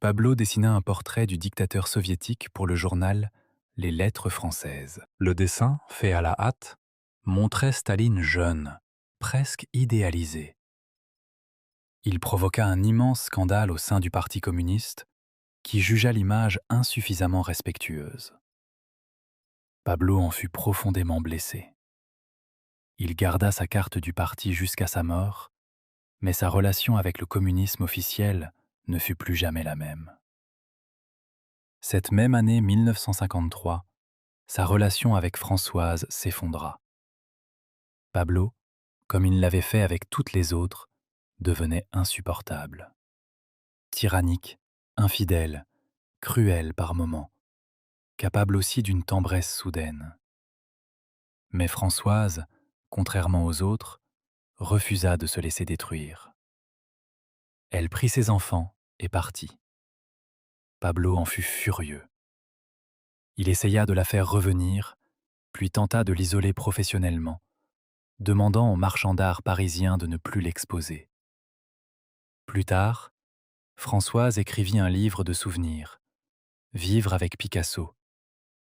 Pablo dessina un portrait du dictateur soviétique pour le journal Les Lettres françaises. Le dessin, fait à la hâte, montrait Staline jeune, presque idéalisé. Il provoqua un immense scandale au sein du Parti communiste, qui jugea l'image insuffisamment respectueuse. Pablo en fut profondément blessé. Il garda sa carte du parti jusqu'à sa mort, mais sa relation avec le communisme officiel ne fut plus jamais la même. Cette même année 1953, sa relation avec Françoise s'effondra. Pablo, comme il l'avait fait avec toutes les autres, devenait insupportable. Tyrannique, infidèle, cruel par moments, capable aussi d'une tendresse soudaine. Mais Françoise, contrairement aux autres, refusa de se laisser détruire. Elle prit ses enfants et partit. Pablo en fut furieux. Il essaya de la faire revenir, puis tenta de l'isoler professionnellement, demandant aux marchands d'art parisiens de ne plus l'exposer. Plus tard, Françoise écrivit un livre de souvenirs, Vivre avec Picasso,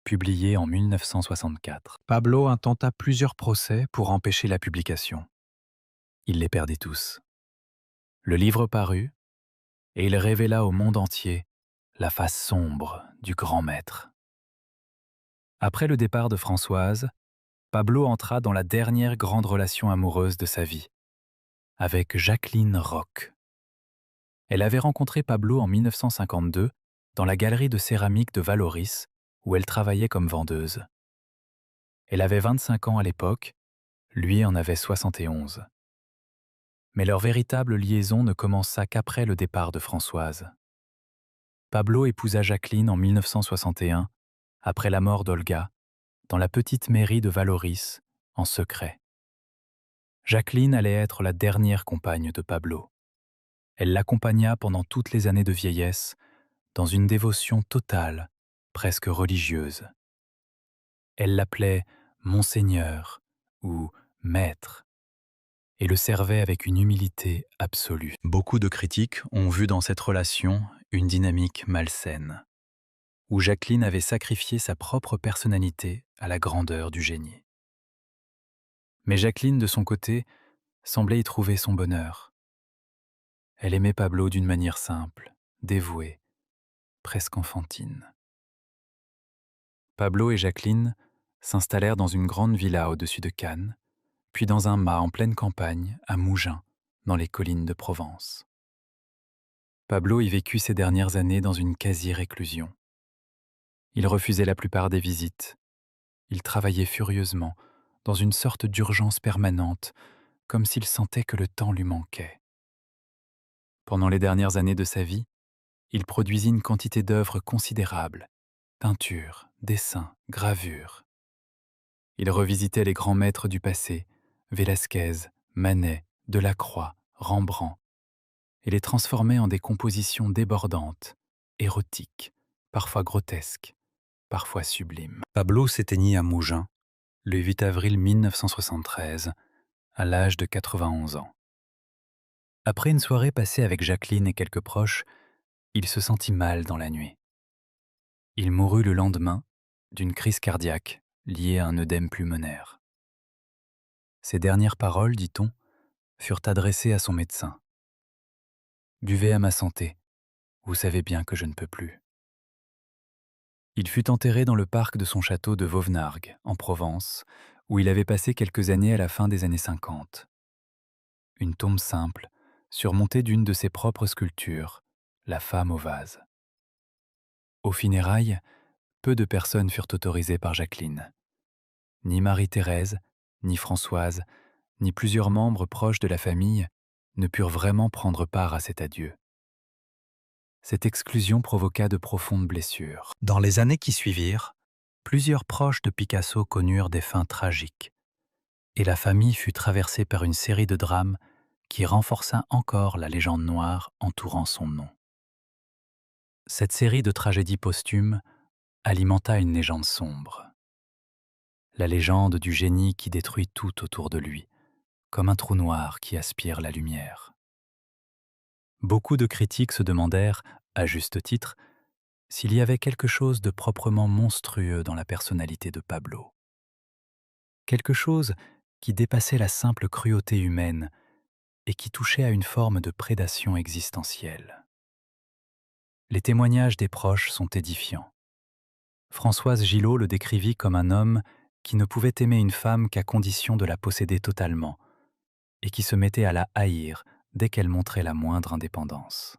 publié en 1964. Pablo intenta plusieurs procès pour empêcher la publication. Il les perdait tous. Le livre parut, et il révéla au monde entier la face sombre du grand maître. Après le départ de Françoise, Pablo entra dans la dernière grande relation amoureuse de sa vie, avec Jacqueline Roch. Elle avait rencontré Pablo en 1952 dans la galerie de céramique de Vallauris, où elle travaillait comme vendeuse. Elle avait 25 ans à l'époque, lui en avait 71. Mais leur véritable liaison ne commença qu'après le départ de Françoise. Pablo épousa Jacqueline en 1961, après la mort d'Olga, dans la petite mairie de Vallauris, en secret. Jacqueline allait être la dernière compagne de Pablo. Elle l'accompagna pendant toutes les années de vieillesse, dans une dévotion totale, presque religieuse. Elle l'appelait Monseigneur ou Maître, et le servait avec une humilité absolue. Beaucoup de critiques ont vu dans cette relation une dynamique malsaine, où Jacqueline avait sacrifié sa propre personnalité à la grandeur du génie. Mais Jacqueline, de son côté, semblait y trouver son bonheur. Elle aimait Pablo d'une manière simple, dévouée, presque enfantine. Pablo et Jacqueline s'installèrent dans une grande villa au-dessus de Cannes, puis dans un mât en pleine campagne, à Mougins, dans les collines de Provence. Pablo y vécut ses dernières années dans une quasi-réclusion. Il refusait la plupart des visites. Il travaillait furieusement, dans une sorte d'urgence permanente, comme s'il sentait que le temps lui manquait. Pendant les dernières années de sa vie, il produisit une quantité d'œuvres considérables, peintures, dessins, gravures. Il revisitait les grands maîtres du passé, Velázquez, Manet, Delacroix, Rembrandt, et les transformait en des compositions débordantes, érotiques, parfois grotesques, parfois sublimes. Pablo s'éteignit à Mougins, le 8 avril 1973, à l'âge de 91 ans. Après une soirée passée avec Jacqueline et quelques proches, il se sentit mal dans la nuit. Il mourut le lendemain d'une crise cardiaque liée à un œdème pulmonaire. Ses dernières paroles, dit-on, furent adressées à son médecin. « Buvez à ma santé, vous savez bien que je ne peux plus. » Il fut enterré dans le parc de son château de Vauvenargues, en Provence, où il avait passé quelques années à la fin des années 50. Une tombe simple, surmontée d'une de ses propres sculptures, la femme au vase. Aux funérailles, peu de personnes furent autorisées par Jacqueline. Ni Marie-Thérèse, ni Françoise, ni plusieurs membres proches de la famille ne purent vraiment prendre part à cet adieu. Cette exclusion provoqua de profondes blessures. Dans les années qui suivirent, plusieurs proches de Picasso connurent des fins tragiques, et la famille fut traversée par une série de drames qui renforça encore la légende noire entourant son nom. Cette série de tragédies posthumes alimenta une légende sombre. La légende du génie qui détruit tout autour de lui, comme un trou noir qui aspire la lumière. Beaucoup de critiques se demandèrent, à juste titre, s'il y avait quelque chose de proprement monstrueux dans la personnalité de Pablo. Quelque chose qui dépassait la simple cruauté humaine et qui touchait à une forme de prédation existentielle. Les témoignages des proches sont édifiants. Françoise Gillot le décrivit comme un homme qui ne pouvait aimer une femme qu'à condition de la posséder totalement et qui se mettait à la haïr dès qu'elle montrait la moindre indépendance.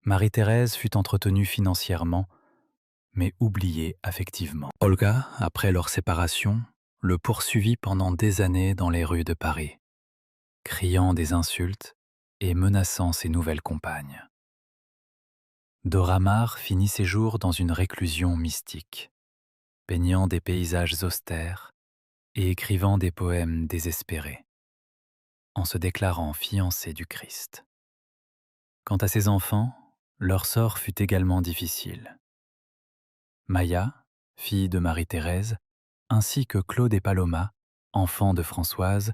Marie-Thérèse fut entretenue financièrement, mais oubliée affectivement. Olga, après leur séparation, le poursuivit pendant des années dans les rues de Paris, criant des insultes et menaçant ses nouvelles compagnes. Dora Maar finit ses jours dans une réclusion mystique, peignant des paysages austères et écrivant des poèmes désespérés, en se déclarant fiancée du Christ. Quant à ses enfants, leur sort fut également difficile. Maya, fille de Marie-Thérèse, ainsi que Claude et Paloma, enfants de Françoise,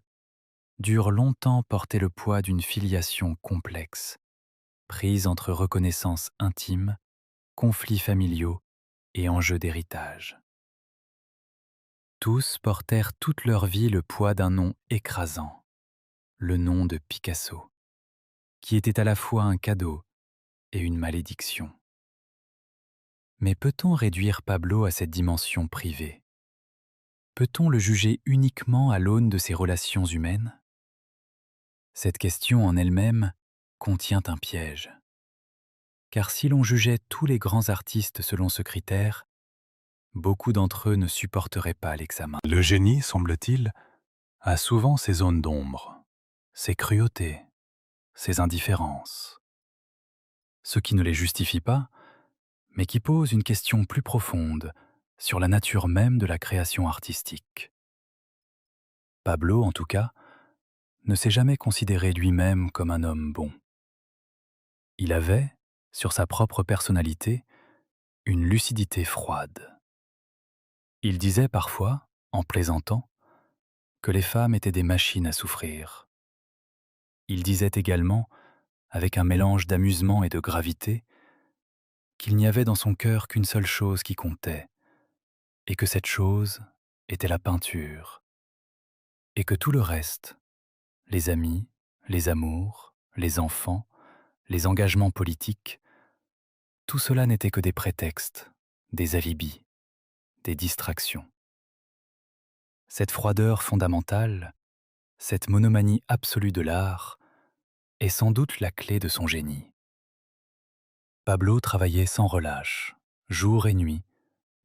durent longtemps porter le poids d'une filiation complexe, prise entre reconnaissance intime, conflits familiaux et enjeux d'héritage. Tous portèrent toute leur vie le poids d'un nom écrasant, le nom de Picasso, qui était à la fois un cadeau et une malédiction. Mais peut-on réduire Pablo à cette dimension privée? Peut-on le juger uniquement à l'aune de ses relations humaines? Cette question en elle-même contient un piège. Car si l'on jugeait tous les grands artistes selon ce critère, beaucoup d'entre eux ne supporteraient pas l'examen. Le génie, semble-t-il, a souvent ses zones d'ombre, Ses cruautés, ses indifférences. Ce qui ne les justifie pas, mais qui pose une question plus profonde sur la nature même de la création artistique. Pablo, en tout cas, ne s'est jamais considéré lui-même comme un homme bon. Il avait, sur sa propre personnalité, une lucidité froide. Il disait parfois, en plaisantant, que les femmes étaient des machines à souffrir. Il disait également, avec un mélange d'amusement et de gravité, qu'il n'y avait dans son cœur qu'une seule chose qui comptait, et que cette chose était la peinture, et que tout le reste, les amis, les amours, les enfants, les engagements politiques, tout cela n'était que des prétextes, des alibis, des distractions. Cette froideur fondamentale, cette monomanie absolue de l'art, est sans doute la clé de son génie. Pablo travaillait sans relâche, jour et nuit,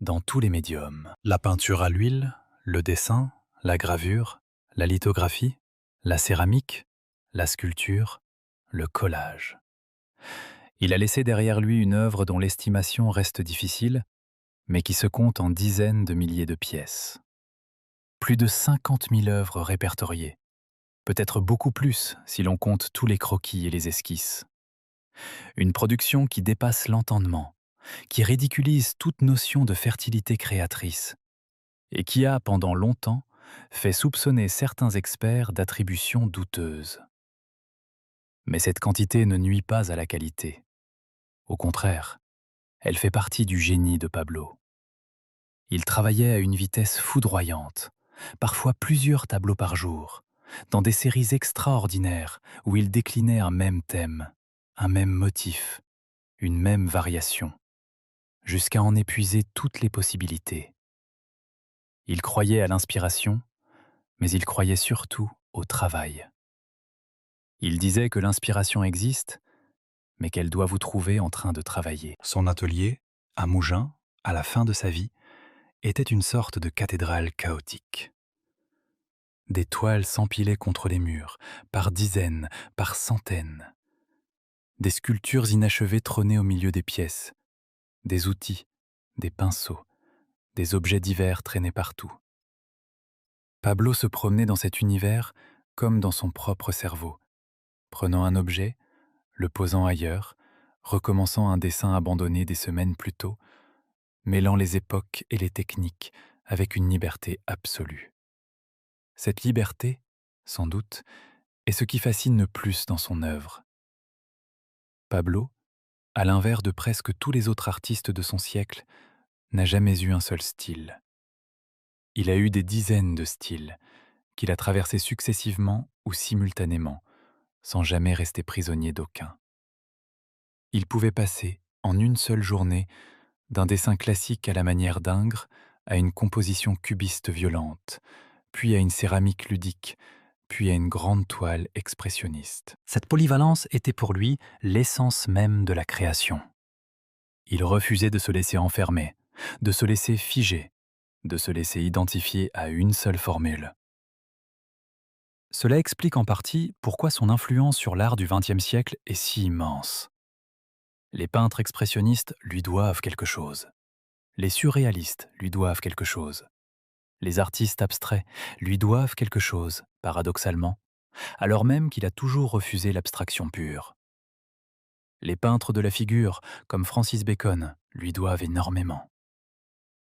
dans tous les médiums. La peinture à l'huile, le dessin, la gravure, la lithographie, la céramique, la sculpture, le collage. Il a laissé derrière lui une œuvre dont l'estimation reste difficile, mais qui se compte en dizaines de milliers de pièces. Plus de 50 000 œuvres répertoriées, peut-être beaucoup plus si l'on compte tous les croquis et les esquisses. Une production qui dépasse l'entendement, qui ridiculise toute notion de fertilité créatrice, et qui a, pendant longtemps, fait soupçonner certains experts d'attributions douteuses. Mais cette quantité ne nuit pas à la qualité. Au contraire, elle fait partie du génie de Pablo. Il travaillait à une vitesse foudroyante, parfois plusieurs tableaux par jour, dans des séries extraordinaires où il déclinait un même thème, un même motif, une même variation, jusqu'à en épuiser toutes les possibilités. Il croyait à l'inspiration, mais il croyait surtout au travail. Il disait que l'inspiration existe, mais qu'elle doit vous trouver en train de travailler. Son atelier, à Mougins, à la fin de sa vie, était une sorte de cathédrale chaotique. Des toiles s'empilaient contre les murs, par dizaines, par centaines. Des sculptures inachevées trônaient au milieu des pièces. Des outils, des pinceaux, des objets divers traînaient partout. Pablo se promenait dans cet univers comme dans son propre cerveau, prenant un objet, le posant ailleurs, recommençant un dessin abandonné des semaines plus tôt, mêlant les époques et les techniques avec une liberté absolue. Cette liberté, sans doute, est ce qui fascine le plus dans son œuvre. Pablo, à l'inverse de presque tous les autres artistes de son siècle, n'a jamais eu un seul style. Il a eu des dizaines de styles, qu'il a traversés successivement ou simultanément, sans jamais rester prisonnier d'aucun. Il pouvait passer, en une seule journée, d'un dessin classique à la manière d'Ingres à une composition cubiste violente, puis à une céramique ludique, puis à une grande toile expressionniste. Cette polyvalence était pour lui l'essence même de la création. Il refusait de se laisser enfermer, de se laisser figer, de se laisser identifier à une seule formule. Cela explique en partie pourquoi son influence sur l'art du XXe siècle est si immense. Les peintres expressionnistes lui doivent quelque chose. Les surréalistes lui doivent quelque chose. Les artistes abstraits lui doivent quelque chose, paradoxalement, alors même qu'il a toujours refusé l'abstraction pure. Les peintres de la figure, comme Francis Bacon, lui doivent énormément.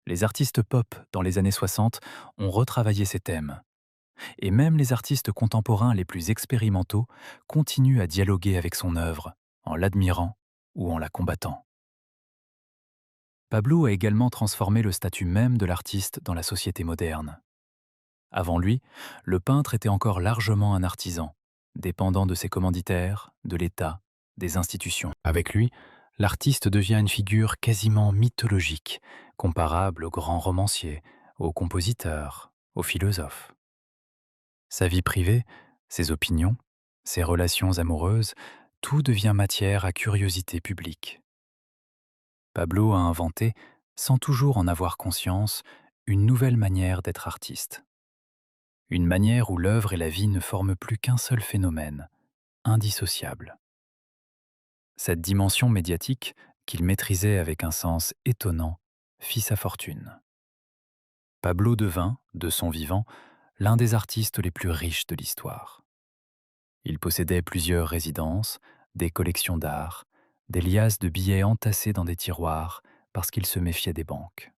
Les artistes pop dans les années 60 ont retravaillé ces thèmes. Et même les artistes contemporains les plus expérimentaux continuent à dialoguer avec son œuvre, en l'admirant ou en la combattant. Pablo a également transformé le statut même de l'artiste dans la société moderne. Avant lui, le peintre était encore largement un artisan, dépendant de ses commanditaires, de l'État, des institutions. Avec lui, l'artiste devient une figure quasiment mythologique, comparable aux grands romanciers, aux compositeurs, aux philosophes. Sa vie privée, ses opinions, ses relations amoureuses, tout devient matière à curiosité publique. Pablo a inventé, sans toujours en avoir conscience, une nouvelle manière d'être artiste. Une manière où l'œuvre et la vie ne forment plus qu'un seul phénomène, indissociable. Cette dimension médiatique, qu'il maîtrisait avec un sens étonnant, fit sa fortune. Pablo devint, de son vivant, l'un des artistes les plus riches de l'histoire. Il possédait plusieurs résidences, des collections d'art, des liasses de billets entassés dans des tiroirs parce qu'il se méfiait des banques.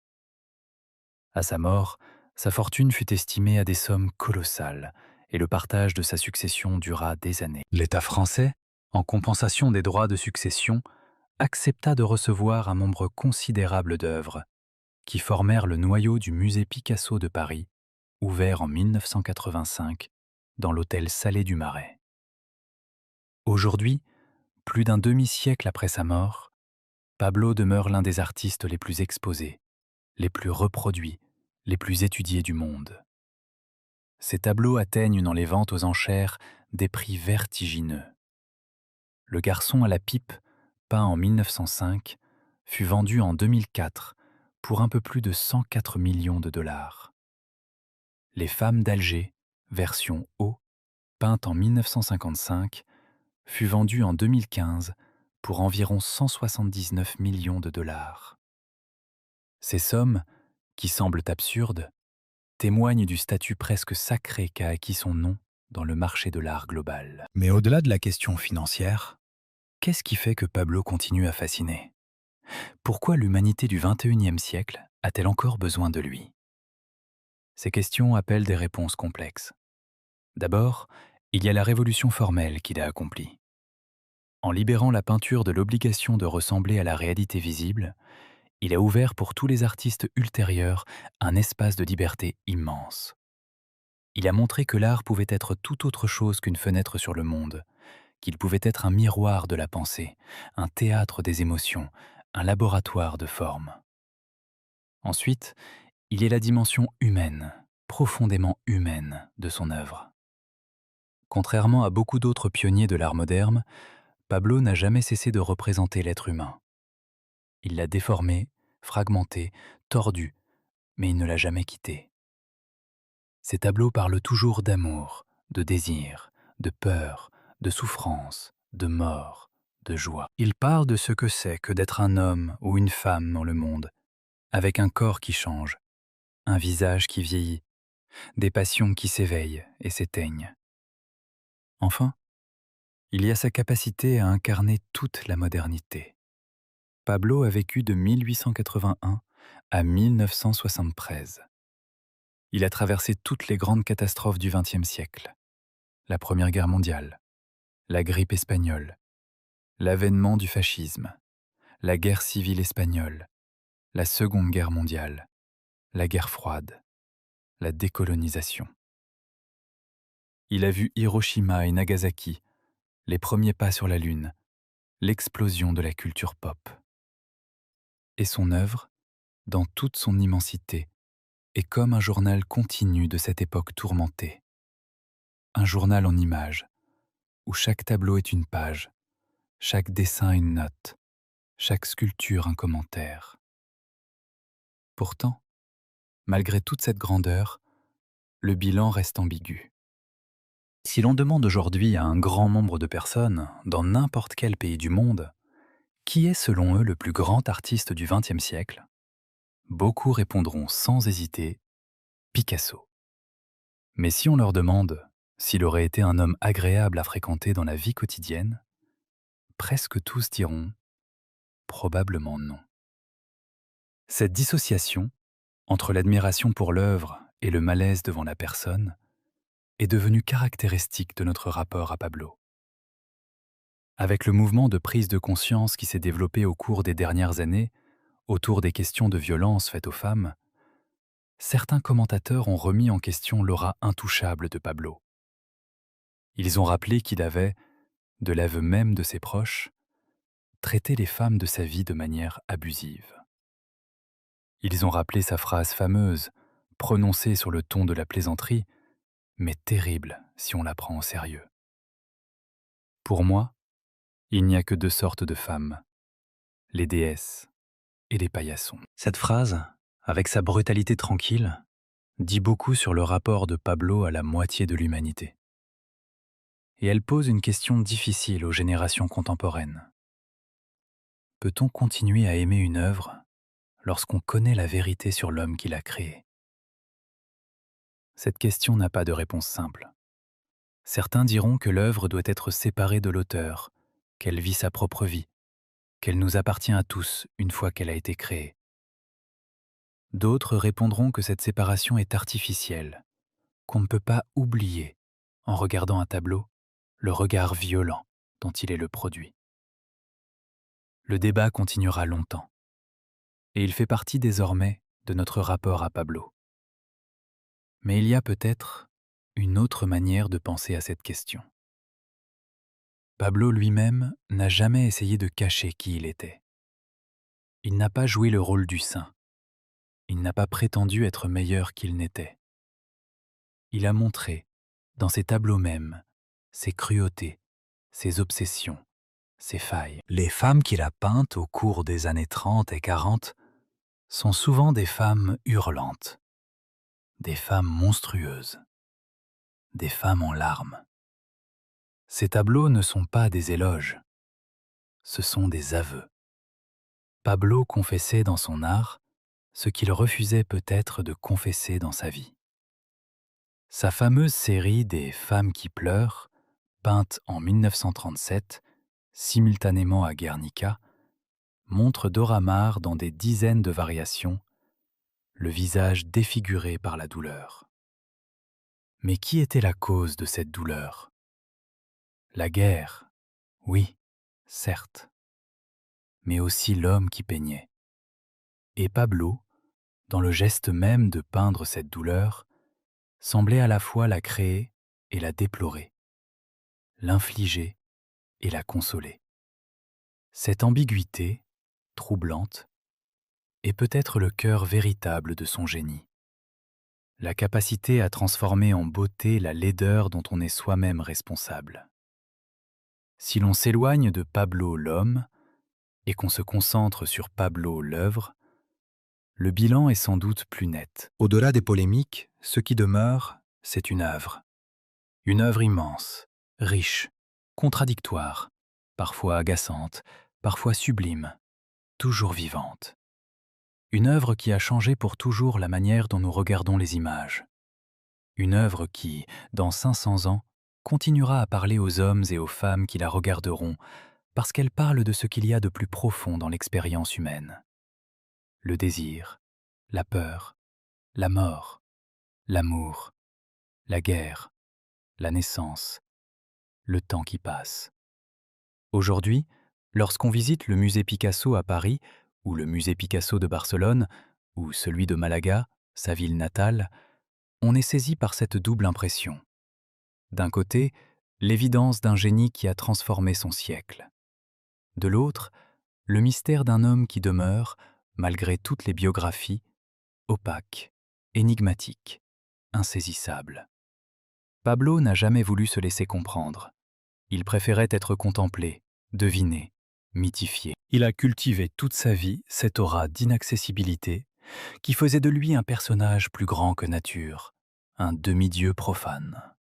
À sa mort, sa fortune fut estimée à des sommes colossales et le partage de sa succession dura des années. L'État français, en compensation des droits de succession, accepta de recevoir un nombre considérable d'œuvres qui formèrent le noyau du musée Picasso de Paris, ouvert en 1985 dans l'hôtel Salé du Marais. Aujourd'hui, plus d'un demi-siècle après sa mort, Pablo demeure l'un des artistes les plus exposés, les plus reproduits, les plus étudiés du monde. Ses tableaux atteignent dans les ventes aux enchères des prix vertigineux. Le garçon à la pipe, peint en 1905, fut vendu en 2004 pour un peu plus de 104 millions de dollars. Les femmes d'Alger, version haut, peinte en 1955, fut vendue en 2015 pour environ 179 millions de dollars. Ces sommes, qui semblent absurdes, témoignent du statut presque sacré qu'a acquis son nom dans le marché de l'art global. Mais au-delà de la question financière, qu'est-ce qui fait que Pablo continue à fasciner? Pourquoi l'humanité du XXIe siècle a-t-elle encore besoin de lui? Ces questions appellent des réponses complexes. D'abord, il y a la révolution formelle qu'il a accomplie. En libérant la peinture de l'obligation de ressembler à la réalité visible, il a ouvert pour tous les artistes ultérieurs un espace de liberté immense. Il a montré que l'art pouvait être tout autre chose qu'une fenêtre sur le monde, qu'il pouvait être un miroir de la pensée, un théâtre des émotions, un laboratoire de formes. Ensuite, il y a la dimension humaine, profondément humaine, de son œuvre. Contrairement à beaucoup d'autres pionniers de l'art moderne, Pablo n'a jamais cessé de représenter l'être humain. Il l'a déformé, fragmenté, tordu, mais il ne l'a jamais quitté. Ses tableaux parlent toujours d'amour, de désir, de peur, de souffrance, de mort, de joie. Il parle de ce que c'est que d'être un homme ou une femme dans le monde, avec un corps qui change, un visage qui vieillit, des passions qui s'éveillent et s'éteignent. Enfin, il y a sa capacité à incarner toute la modernité. Pablo a vécu de 1881 à 1973. Il a traversé toutes les grandes catastrophes du XXe siècle. La Première Guerre mondiale, la grippe espagnole, l'avènement du fascisme, la guerre civile espagnole, la Seconde Guerre mondiale, la guerre froide, la décolonisation. Il a vu Hiroshima et Nagasaki, les premiers pas sur la Lune, l'explosion de la culture pop. Et son œuvre, dans toute son immensité, est comme un journal continu de cette époque tourmentée. Un journal en images, où chaque tableau est une page, chaque dessin une note, chaque sculpture un commentaire. Pourtant, malgré toute cette grandeur, le bilan reste ambigu. Si l'on demande aujourd'hui à un grand nombre de personnes, dans n'importe quel pays du monde, Qui est selon eux le plus grand artiste du XXe siècle? Beaucoup répondront sans hésiter Picasso. Mais si on leur demande s'il aurait été un homme agréable à fréquenter dans la vie quotidienne, presque tous diront probablement non. Cette dissociation entre l'admiration pour l'œuvre et le malaise devant la personne est devenue caractéristique de notre rapport à Pablo. Avec le mouvement de prise de conscience qui s'est développé au cours des dernières années autour des questions de violence faites aux femmes, certains commentateurs ont remis en question l'aura intouchable de Pablo. Ils ont rappelé qu'il avait, de l'aveu même de ses proches, traité les femmes de sa vie de manière abusive. Ils ont rappelé sa phrase fameuse, prononcée sur le ton de la plaisanterie, mais terrible si on la prend au sérieux. Pour moi, il n'y a que deux sortes de femmes, les déesses et les paillassons. Cette phrase, avec sa brutalité tranquille, dit beaucoup sur le rapport de Pablo à la moitié de l'humanité. Et elle pose une question difficile aux générations contemporaines. Peut-on continuer à aimer une œuvre lorsqu'on connaît la vérité sur l'homme qui l'a créée? Cette question n'a pas de réponse simple. Certains diront que l'œuvre doit être séparée de l'auteur, qu'elle vit sa propre vie, qu'elle nous appartient à tous une fois qu'elle a été créée. D'autres répondront que cette séparation est artificielle, qu'on ne peut pas oublier, en regardant un tableau, le regard violent dont il est le produit. Le débat continuera longtemps, et il fait partie désormais de notre rapport à Pablo. Mais il y a peut-être une autre manière de penser à cette question. Pablo lui-même n'a jamais essayé de cacher qui il était. Il n'a pas joué le rôle du saint. Il n'a pas prétendu être meilleur qu'il n'était. Il a montré, dans ses tableaux mêmes, ses cruautés, ses obsessions, ses failles. Les femmes qu'il a peintes au cours des années 30 et 40 sont souvent des femmes hurlantes, des femmes monstrueuses, des femmes en larmes. Ces tableaux ne sont pas des éloges, ce sont des aveux. Pablo confessait dans son art ce qu'il refusait peut-être de confesser dans sa vie. Sa fameuse série des Femmes qui pleurent, peinte en 1937, simultanément à Guernica, montre Dora Maar dans des dizaines de variations, le visage défiguré par la douleur. Mais qui était la cause de cette douleur? La guerre, oui, certes, mais aussi l'homme qui peignait. Et Pablo, dans le geste même de peindre cette douleur, semblait à la fois la créer et la déplorer, l'infliger et la consoler. Cette ambiguïté, troublante, est peut-être le cœur véritable de son génie. La capacité à transformer en beauté la laideur dont on est soi-même responsable. Si l'on s'éloigne de Pablo l'homme et qu'on se concentre sur Pablo l'œuvre, le bilan est sans doute plus net. Au-delà des polémiques, ce qui demeure, c'est une œuvre. Une œuvre immense, riche, contradictoire, parfois agaçante, parfois sublime, toujours vivante. Une œuvre qui a changé pour toujours la manière dont nous regardons les images. Une œuvre qui, dans 500 ans, continuera à parler aux hommes et aux femmes qui la regarderont, parce qu'elle parle de ce qu'il y a de plus profond dans l'expérience humaine. Le désir, la peur, la mort, l'amour, la guerre, la naissance, le temps qui passe. Aujourd'hui, lorsqu'on visite le musée Picasso à Paris, ou le musée Picasso de Barcelone, ou celui de Malaga, sa ville natale, on est saisi par cette double impression. D'un côté, l'évidence d'un génie qui a transformé son siècle. De l'autre, le mystère d'un homme qui demeure, malgré toutes les biographies, opaque, énigmatique, insaisissable. Pablo n'a jamais voulu se laisser comprendre. Il préférait être contemplé, deviné, mythifié. Il a cultivé toute sa vie cette aura d'inaccessibilité qui faisait de lui un personnage plus grand que nature, un demi-dieu profane.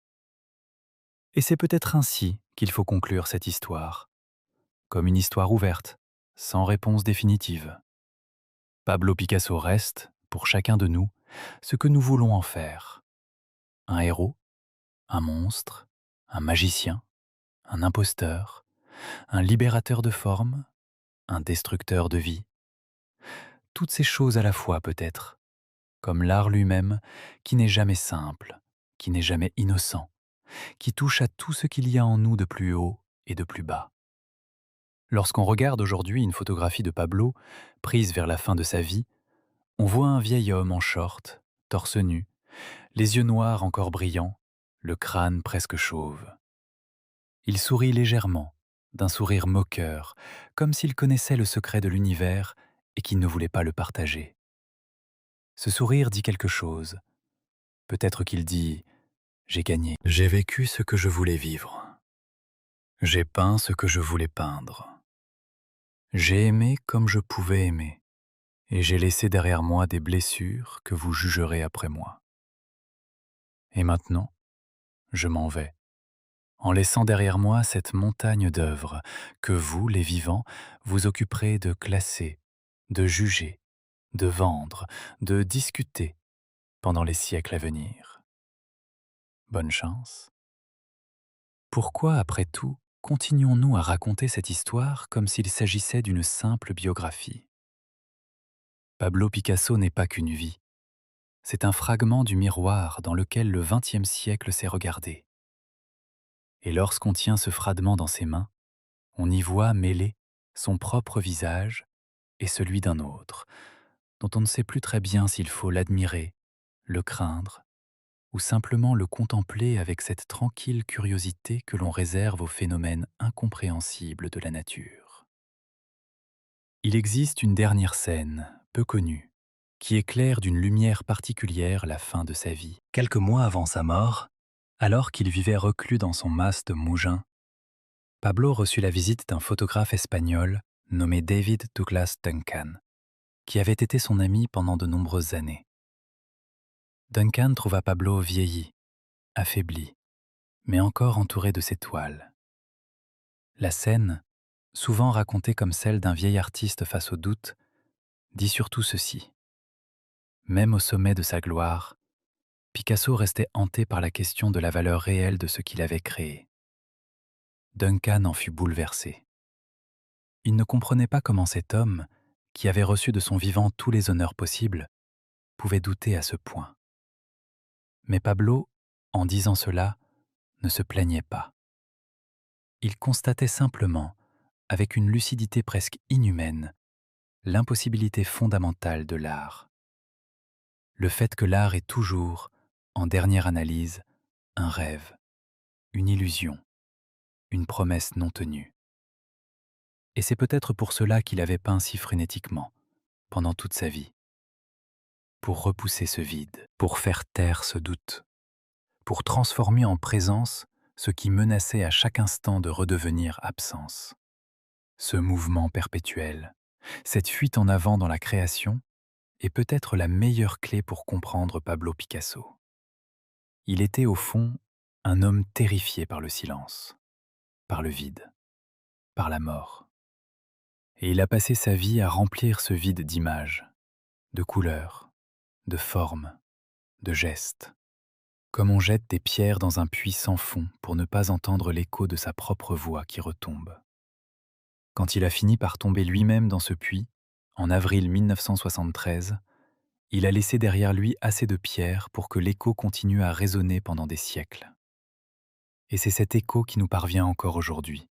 Et c'est peut-être ainsi qu'il faut conclure cette histoire, comme une histoire ouverte, sans réponse définitive. Pablo Picasso reste, pour chacun de nous, ce que nous voulons en faire. Un héros, un monstre, un magicien, un imposteur, un libérateur de forme, un destructeur de vie. Toutes ces choses à la fois peut-être, comme l'art lui-même, qui n'est jamais simple, qui n'est jamais innocent, qui touche à tout ce qu'il y a en nous de plus haut et de plus bas. Lorsqu'on regarde aujourd'hui une photographie de Pablo, prise vers la fin de sa vie, on voit un vieil homme en short, torse nu, les yeux noirs encore brillants, le crâne presque chauve. Il sourit légèrement, d'un sourire moqueur, comme s'il connaissait le secret de l'univers et qu'il ne voulait pas le partager. Ce sourire dit quelque chose. Peut-être qu'il dit « J'ai gagné, j'ai vécu ce que je voulais vivre, j'ai peint ce que je voulais peindre, j'ai aimé comme je pouvais aimer, et j'ai laissé derrière moi des blessures que vous jugerez après moi. Et maintenant, je m'en vais, en laissant derrière moi cette montagne d'œuvres que vous, les vivants, vous occuperez de classer, de juger, de vendre, de discuter pendant les siècles à venir. Bonne chance. Pourquoi, après tout, continuons-nous à raconter cette histoire comme s'il s'agissait d'une simple biographie? Pablo Picasso n'est pas qu'une vie. C'est un fragment du miroir dans lequel le XXe siècle s'est regardé. Et lorsqu'on tient ce fragment dans ses mains, on y voit mêler son propre visage et celui d'un autre, dont on ne sait plus très bien s'il faut l'admirer, le craindre, ou simplement le contempler avec cette tranquille curiosité que l'on réserve aux phénomènes incompréhensibles de la nature. Il existe une dernière scène, peu connue, qui éclaire d'une lumière particulière la fin de sa vie. Quelques mois avant sa mort, alors qu'il vivait reclus dans son mas de Mougins, Pablo reçut la visite d'un photographe espagnol nommé David Douglas Duncan, qui avait été son ami pendant de nombreuses années. Duncan trouva Pablo vieilli, affaibli, mais encore entouré de ses toiles. La scène, souvent racontée comme celle d'un vieil artiste face au doute, dit surtout ceci. Même au sommet de sa gloire, Picasso restait hanté par la question de la valeur réelle de ce qu'il avait créé. Duncan en fut bouleversé. Il ne comprenait pas comment cet homme, qui avait reçu de son vivant tous les honneurs possibles, pouvait douter à ce point. Mais Pablo, en disant cela, ne se plaignait pas. Il constatait simplement, avec une lucidité presque inhumaine, l'impossibilité fondamentale de l'art. Le fait que l'art est toujours, en dernière analyse, un rêve, une illusion, une promesse non tenue. Et c'est peut-être pour cela qu'il avait peint si frénétiquement, pendant toute sa vie. Pour repousser ce vide, pour faire taire ce doute, pour transformer en présence ce qui menaçait à chaque instant de redevenir absence. Ce mouvement perpétuel, cette fuite en avant dans la création, est peut-être la meilleure clé pour comprendre Pablo Picasso. Il était au fond un homme terrifié par le silence, par le vide, par la mort. Et il a passé sa vie à remplir ce vide d'images, de couleurs, de formes, de gestes, comme on jette des pierres dans un puits sans fond pour ne pas entendre l'écho de sa propre voix qui retombe. Quand il a fini par tomber lui-même dans ce puits, en avril 1973, il a laissé derrière lui assez de pierres pour que l'écho continue à résonner pendant des siècles. Et c'est cet écho qui nous parvient encore aujourd'hui,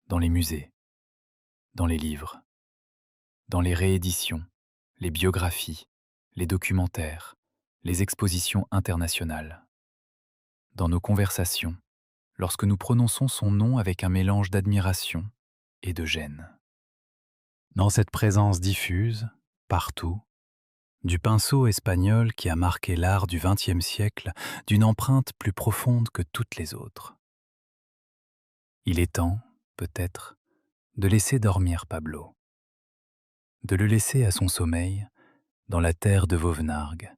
dans les musées, dans les livres, dans les rééditions, les biographies, les documentaires, les expositions internationales. Dans nos conversations, lorsque nous prononçons son nom avec un mélange d'admiration et de gêne. Dans cette présence diffuse, partout, du pinceau espagnol qui a marqué l'art du XXe siècle d'une empreinte plus profonde que toutes les autres. Il est temps, peut-être, de laisser dormir Pablo, de le laisser à son sommeil dans la terre de Vauvenargues,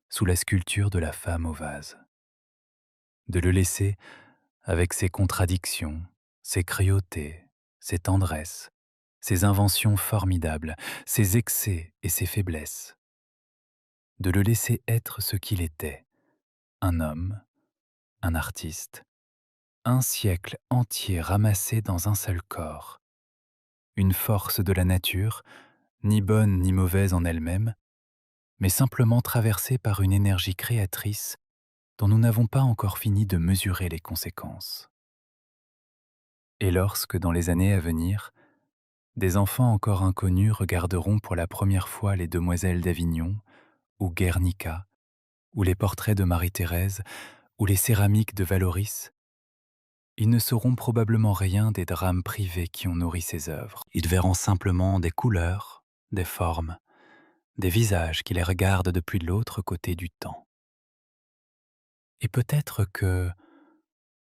sous la sculpture de la femme au vase, de le laisser avec ses contradictions, ses cruautés, ses tendresses, ses inventions formidables, ses excès et ses faiblesses, de le laisser être ce qu'il était, un homme, un artiste, un siècle entier ramassé dans un seul corps, une force de la nature, ni bonne ni mauvaise en elle-même, mais simplement traversée par une énergie créatrice dont nous n'avons pas encore fini de mesurer les conséquences. Et lorsque, dans les années à venir, des enfants encore inconnus regarderont pour la première fois les Demoiselles d'Avignon, ou Guernica, ou les portraits de Marie-Thérèse, ou les céramiques de Valoris, ils ne sauront probablement rien des drames privés qui ont nourri ces œuvres. Ils verront simplement des couleurs, des formes, des visages qui les regardent depuis l'autre côté du temps. Et peut-être que,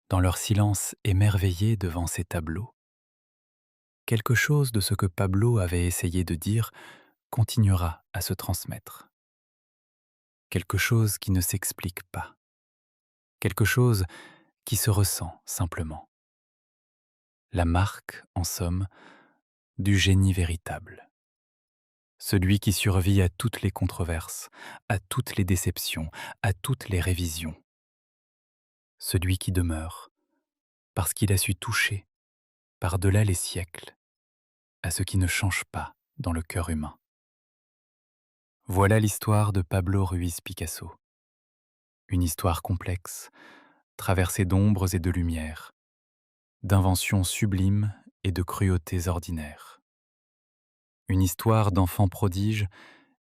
dans leur silence émerveillé devant ces tableaux, quelque chose de ce que Pablo avait essayé de dire continuera à se transmettre. Quelque chose qui ne s'explique pas. Quelque chose qui se ressent simplement. La marque, en somme, du génie véritable. Celui qui survit à toutes les controverses, à toutes les déceptions, à toutes les révisions. Celui qui demeure, parce qu'il a su toucher, par-delà les siècles, à ce qui ne change pas dans le cœur humain. Voilà l'histoire de Pablo Ruiz Picasso. Une histoire complexe, traversée d'ombres et de lumières, d'inventions sublimes et de cruautés ordinaires. Une histoire d'enfant prodige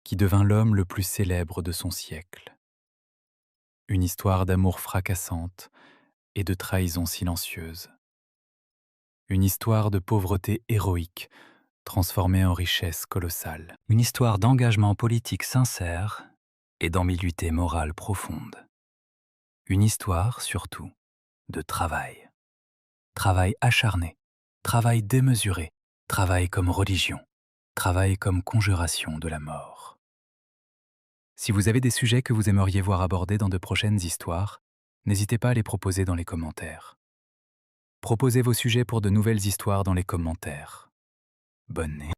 qui devint l'homme le plus célèbre de son siècle. Une histoire d'amour fracassante et de trahison silencieuse. Une histoire de pauvreté héroïque transformée en richesse colossale. Une histoire d'engagement politique sincère et d'ambiguïté morale profonde. Une histoire, surtout, de travail. Travail acharné, travail démesuré, travail comme religion, travail comme conjuration de la mort. Si vous avez des sujets que vous aimeriez voir abordés dans de prochaines histoires, n'hésitez pas à les proposer dans les commentaires. Proposez vos sujets pour de nouvelles histoires dans les commentaires. Bonne nuit.